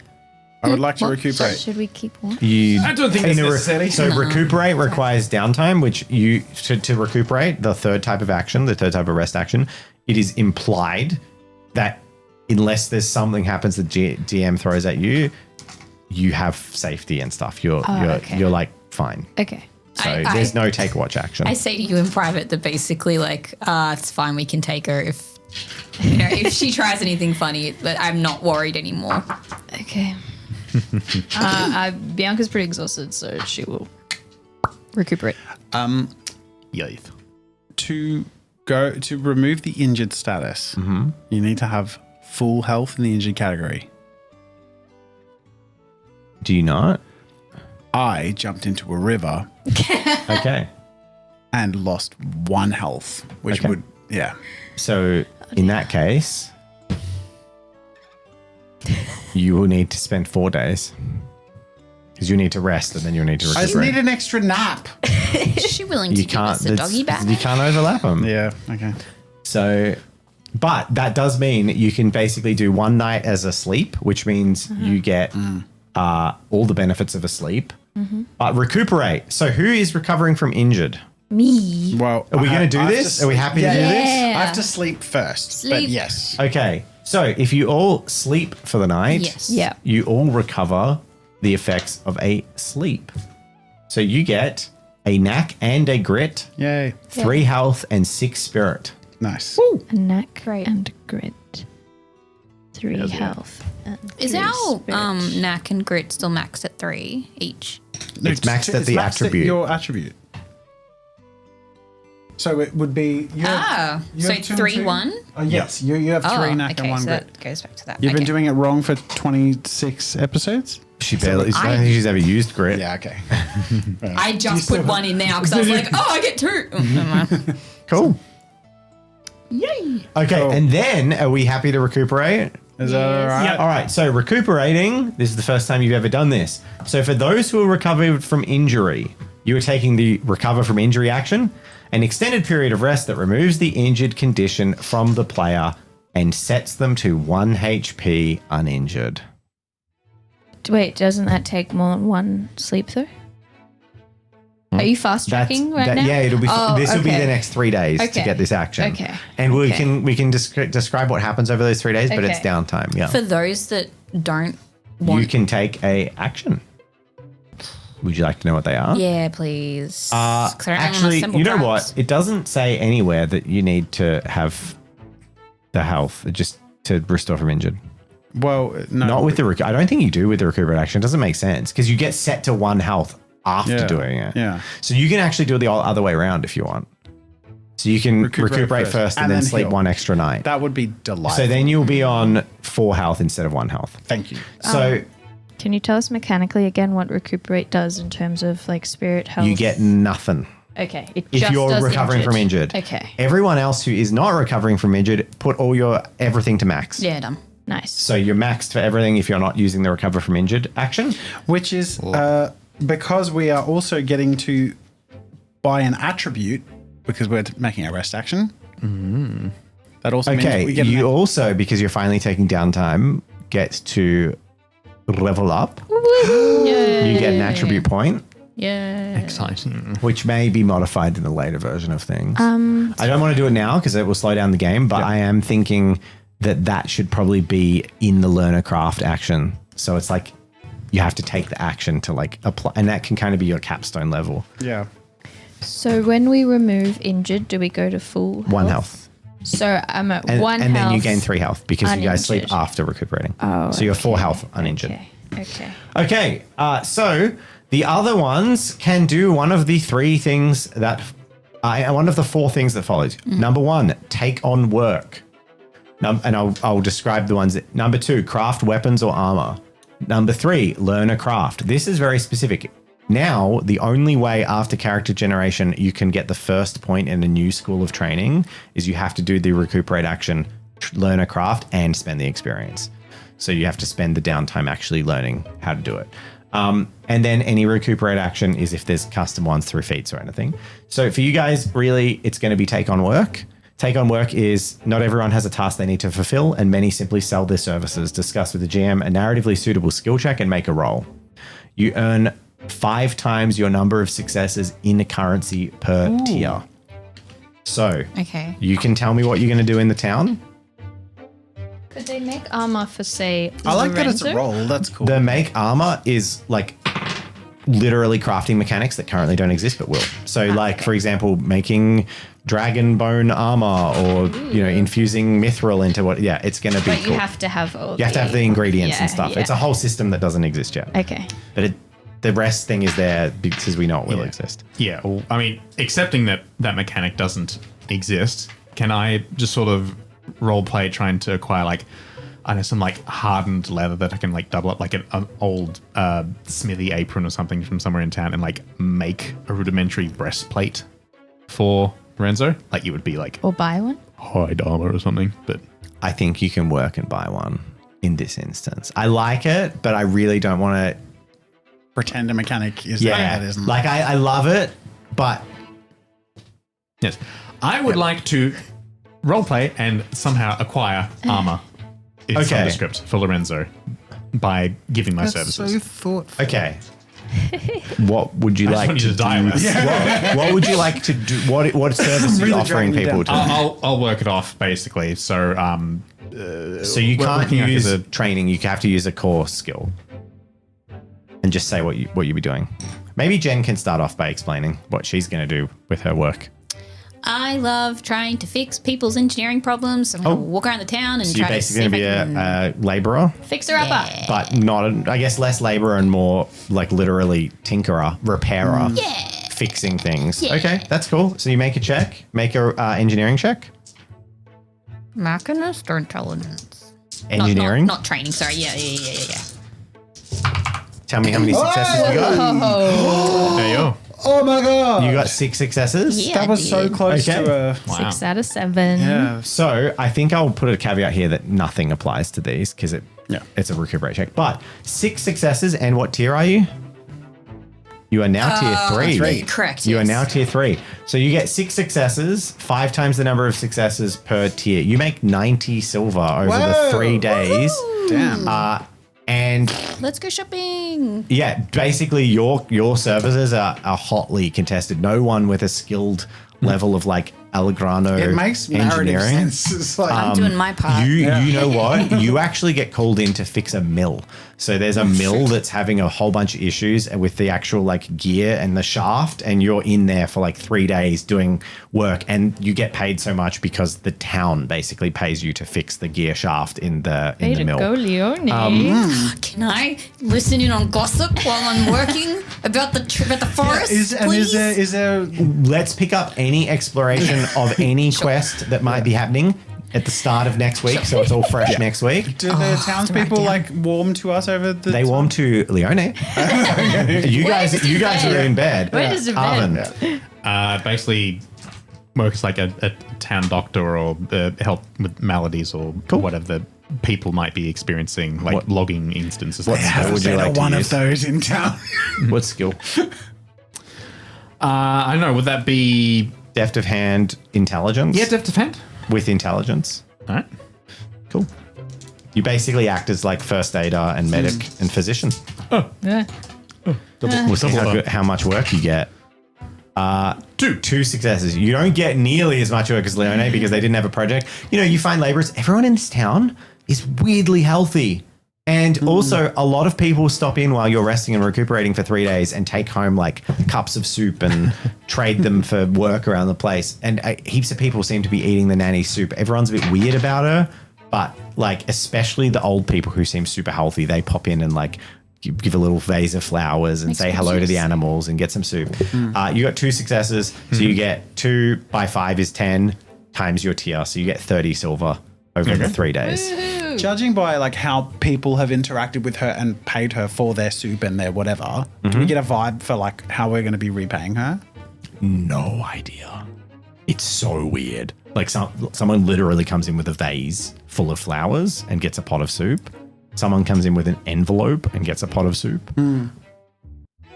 I would like to What? recuperate. Should we keep watch? I don't think it's necessary. So recuperate requires downtime, which you to recuperate, the third type of action, the third type of rest action, it is implied that unless there's something happens that DM throws at you, you have safety and stuff. You're okay. you're like fine. Okay. So there's no take watch action. I say to you in private that basically, like, it's fine, we can take her if, if she tries anything funny, but I'm not worried anymore. Okay. Bianca's pretty exhausted, so she will recuperate. Yaith. To remove the injured status, you need to have full health in the injured category. Do you not? I jumped into a river Okay. and lost 1 health, which Okay. would, yeah. So in that case, you will need to spend 4 days. Because you need to rest and then you'll need to I just recuperate. need an extra nap. Is she willing to You give us the doggy bag? You can't overlap them. Yeah, okay. So, but that does mean you can basically do 1 night as a sleep, which means you get all the benefits of a sleep. But recuperate. So who is recovering from injured? Me. Well, Are we going to do I have this? Are we happy to do this? Yeah. I have to sleep first. But Sleep. yes. Okay. So if you all sleep for the night, Yes. Yeah. you all recover the effects of a sleep. So you get a knack and a grit, Yay. 3 health and 6 spirit. Nice. A knack Great. and grit. 3 health. And Is 3 our spirit. knack and grit still maxed at 3 each? It's maxed at the attribute. Your attribute. So it would be. You have So 2 and 3, 2? 1? Oh, yes. You have 3 knack okay, and 1 so grit. that goes back to that. You've been Okay. doing it wrong for 26 episodes? She barely. I don't think she's ever used grit. Yeah, okay. I just put 1 in now because I was like, oh, I get 2. Oh, never mind. Cool. Yay. Okay, Cool. and then are we happy to recuperate? Is that all right? All right, so recuperating, this is the first time you've ever done this. So for those who are recovered from injury, you are taking the recover from injury action, an extended period of rest that removes the injured condition from the player and sets them to 1 HP uninjured. Wait, doesn't that take more than 1 sleep though? Are you fast tracking right now? Yeah, it'll be. Oh, this will be okay. the next 3 days to Okay. get this action. Okay. and we Okay. can describe what happens over those 3 days, but it's Okay. downtime. Yeah, For those that don't you want. can take a action. Would you like to know what they are? Yeah, please. 'Cause I don't wanna Actually, assemble you know traps. what? It doesn't say anywhere that you need to have the health just to restore from injured. Well, no. Not with the. I don't think you do with the recuperate action. It doesn't make sense because you get set to 1 health after Yeah, doing it. yeah. So you can actually do it the other way around if you want. So you can recuperate first and then sleep heal. 1 extra night. That would be delightful. So then you'll be on 4 health instead of 1 health. Thank you. So Can you tell us mechanically again what recuperate does in terms of like spirit health? you get nothing. Okay. It If just you're does recovering from injured. Okay. Everyone else who is not recovering from injured, put all your everything to max. Yeah, done. Nice. So you're maxed for everything if you're not using the recover from injured action. Which is because we are also getting to buy an attribute because we're making a rest action. Mm-hmm. That also means Okay, we get you also, because you're finally taking downtime, get to level up. You get an attribute point, Yeah. Exciting. which may be modified in a later version of things. I don't want to do it now because it will slow down the game, but I am thinking that should probably be in the learner craft action. So it's like you have to take the action to like apply, and that can kind of be your capstone level. yeah. So when we remove injured, do we go to full 1 health. So I'm at And, 1 and health. then you gain 3 health because you guys sleep uninjured. after recuperating. Oh, so you're 4 okay. health uninjured. Okay. Okay, so the other ones can do one of the 3 things that, one of the 4 things that follows. Number 1, take on work. And I'll describe the ones that. Number 2, craft weapons or armor. Number 3, learn a craft. This is very specific. Now, the only way after character generation you can get the first point in a new school of training is you have to do the recuperate action, learn a craft, and spend the experience. So you have to spend the downtime actually learning how to do it. And then any recuperate action is if there's custom ones through feats or anything. So for you guys, really, it's going to be take on work. Take on work is not everyone has a task they need to fulfill, and many simply sell their services. Discuss with the GM a narratively suitable skill check and make a roll. You earn 5 times your number of successes in a currency per tier. So you can tell me what you're going to do in the town. Could they make armor for, say, I like that it's a Lorenzo? roll. That's cool. The make armor is like literally crafting mechanics that currently don't exist but will. So like, for example, making dragon bone armor or, infusing mithril into what, it's going to be But cool. you have to have all You have to have the ingredients and stuff. Yeah. It's a whole system that doesn't exist yet. Okay. But the rest thing is there because we know it will exist. Yeah, well, I mean, accepting that mechanic doesn't exist, can I just sort of roleplay trying to acquire some hardened leather that I can double up like an old smithy apron or something from somewhere in town and make a rudimentary breastplate for Renzo? It would be Or buy one? hide armor or something, but I think you can work and buy one in this instance. I like it, but I really don't want to Pretend a mechanic is Yeah, that isn't. I love it, but yes. I would like to roleplay and somehow acquire armor. It's Okay. on the script for Lorenzo by giving my That's services. so thoughtful. okay. What would you I just like want you to to die do? with us. What would you like to do? What service are you Really offering dragging me people down. to? I'll work it off basically. So So you we're can't looking at use the- training. You have to use a core skill, and just say what you be doing. Maybe Jen can start off by explaining what she's going to do with her work. I love trying to fix people's engineering problems. I'm going to walk around the town and So you're try to see basically if going to be I can a laborer, fix her up. but not. I guess less laborer and more literally tinkerer, repairer, fixing things. Yeah. Okay, that's cool. So you make a check, make a engineering check. Machinist or intelligence? Engineering. Not training, sorry. Yeah. Tell me how many successes you got. There you go. Oh my god! You got 6 successes. Yeah. that was so close Okay. to a. 6 out of 7. Yeah. So I think I'll put a caveat here that nothing applies to these because Yeah. it's a recuperate check. But 6 successes, and what tier are you? You are now tier 3. Correct. You are yes. now tier 3. So you get 6 successes, 5 times the number of successes per tier. You make 90 silver over the 3 days. Damn. And Let's go shopping. yeah, basically your services are hotly contested. No one with a skilled level of Allegrano It makes narrative engineering. sense. It's like, I'm doing my part. You know what? You actually get called in to fix a mill. So there's a mill that's having a whole bunch of issues with the actual gear and the shaft, and you're in there for 3 days doing work, and you get paid so much because the town basically pays you to fix the gear shaft in the Way to mill. go, Leone. Can I listen in on gossip while I'm working about the trip at the forest? please? is there Let's pick up any exploration of any quest that might be happening at the start of next week, so it's all fresh next week. do the townspeople warm to us over the They warm to Leone. you guys are in bed. Where is the bed? Arvin. Basically works like a town doctor or help with maladies or whatever the people might be experiencing, logging instances. What skill would you like to one use? of those in town? What skill? I don't know. Would that be Deft of hand, intelligence. depth of hand? With intelligence. All right. Cool. You basically act as first aider and medic and physician. Yeah. We'll see how much work you get. Two successes. You don't get nearly as much work as Leone because they didn't have a project. You find laborers. Everyone in this town is weirdly healthy. And also, a lot of people stop in while you're resting and recuperating for 3 days and take home cups of soup and trade them for work around the place. And heaps of people seem to be eating the nanny soup. Everyone's a bit weird about her, but especially the old people who seem super healthy, they pop in and give a little vase of flowers and say hello to the animals and get some soup. You got 2 successes, so you get 2 by 5 is 10 times your tier, so you get 30 silver over the 3 days. Judging by how people have interacted with her and paid her for their soup and their whatever, do we get a vibe for how we're going to be repaying her? No idea. It's so weird. Someone literally comes in with a vase full of flowers and gets a pot of soup. Someone comes in with an envelope and gets a pot of soup.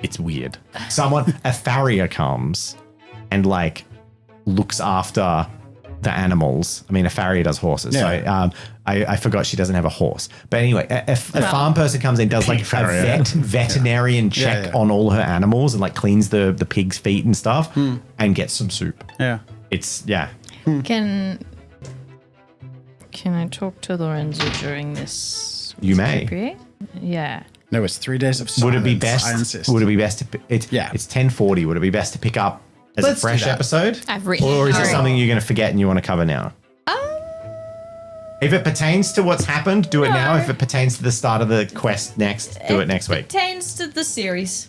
It's weird. A farrier comes and like looks after the animals. I mean, a farrier does horses. Yeah. So I forgot she doesn't have a horse. But anyway, a farm person comes in, does like a veterinarian check on all her animals and like cleans the pig's feet and stuff and gets some soup. Yeah. It's, Can I talk to Lorenzo during this? You may. Appropriate? Yeah. No, it's 3 days of silence. Would it be best? I insist. Would it be best to? It's 10:40. Would it be best to pick up as Let's a fresh do that. episode? I've written Or is it already. something you're going to forget and you want to cover now? If it pertains to what's happened, do it now. If it pertains to the start of the quest next, do it next week. Pertains to the series.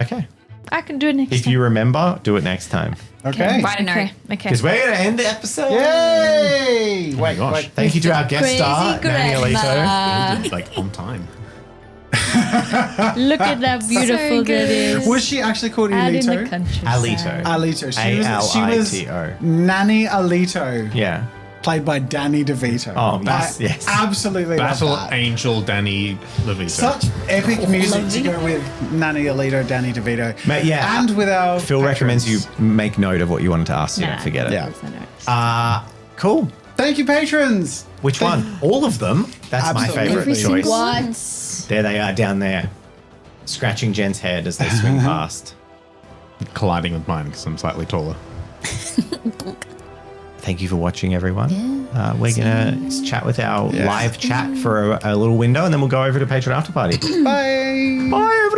Okay. I can do it next If time. you remember, do it next time. Okay. Write a note. Okay. Because we're going to end the episode. Yay! Wait, gosh. wait. Thank you to our guest star, Nanny Alito. Like on time. Look at that beautiful that is. Was she actually called Out in the Alito? countryside. Alito. Alito. She was A-L-I-T-O. Nanny Alito, Yeah. played by Danny DeVito. Oh, I yes. absolutely love Battle that. Angel Danny Levito. Such epic music to go with Nanny Alito, Danny DeVito. Mate, yeah. And with our Phil recommends you make note of what you wanted to ask so you don't forget it. Yeah. Cool. Thank you, patrons. Which one? All of them? That's my Absolutely. favorite Every choice. Once. There they are down there, scratching Jen's head as they swing past. colliding with mine because I'm slightly taller. Thank you for watching, everyone. We're going to chat with our live chat for a little window, and then we'll go over to Patreon After Party. Bye. Bye,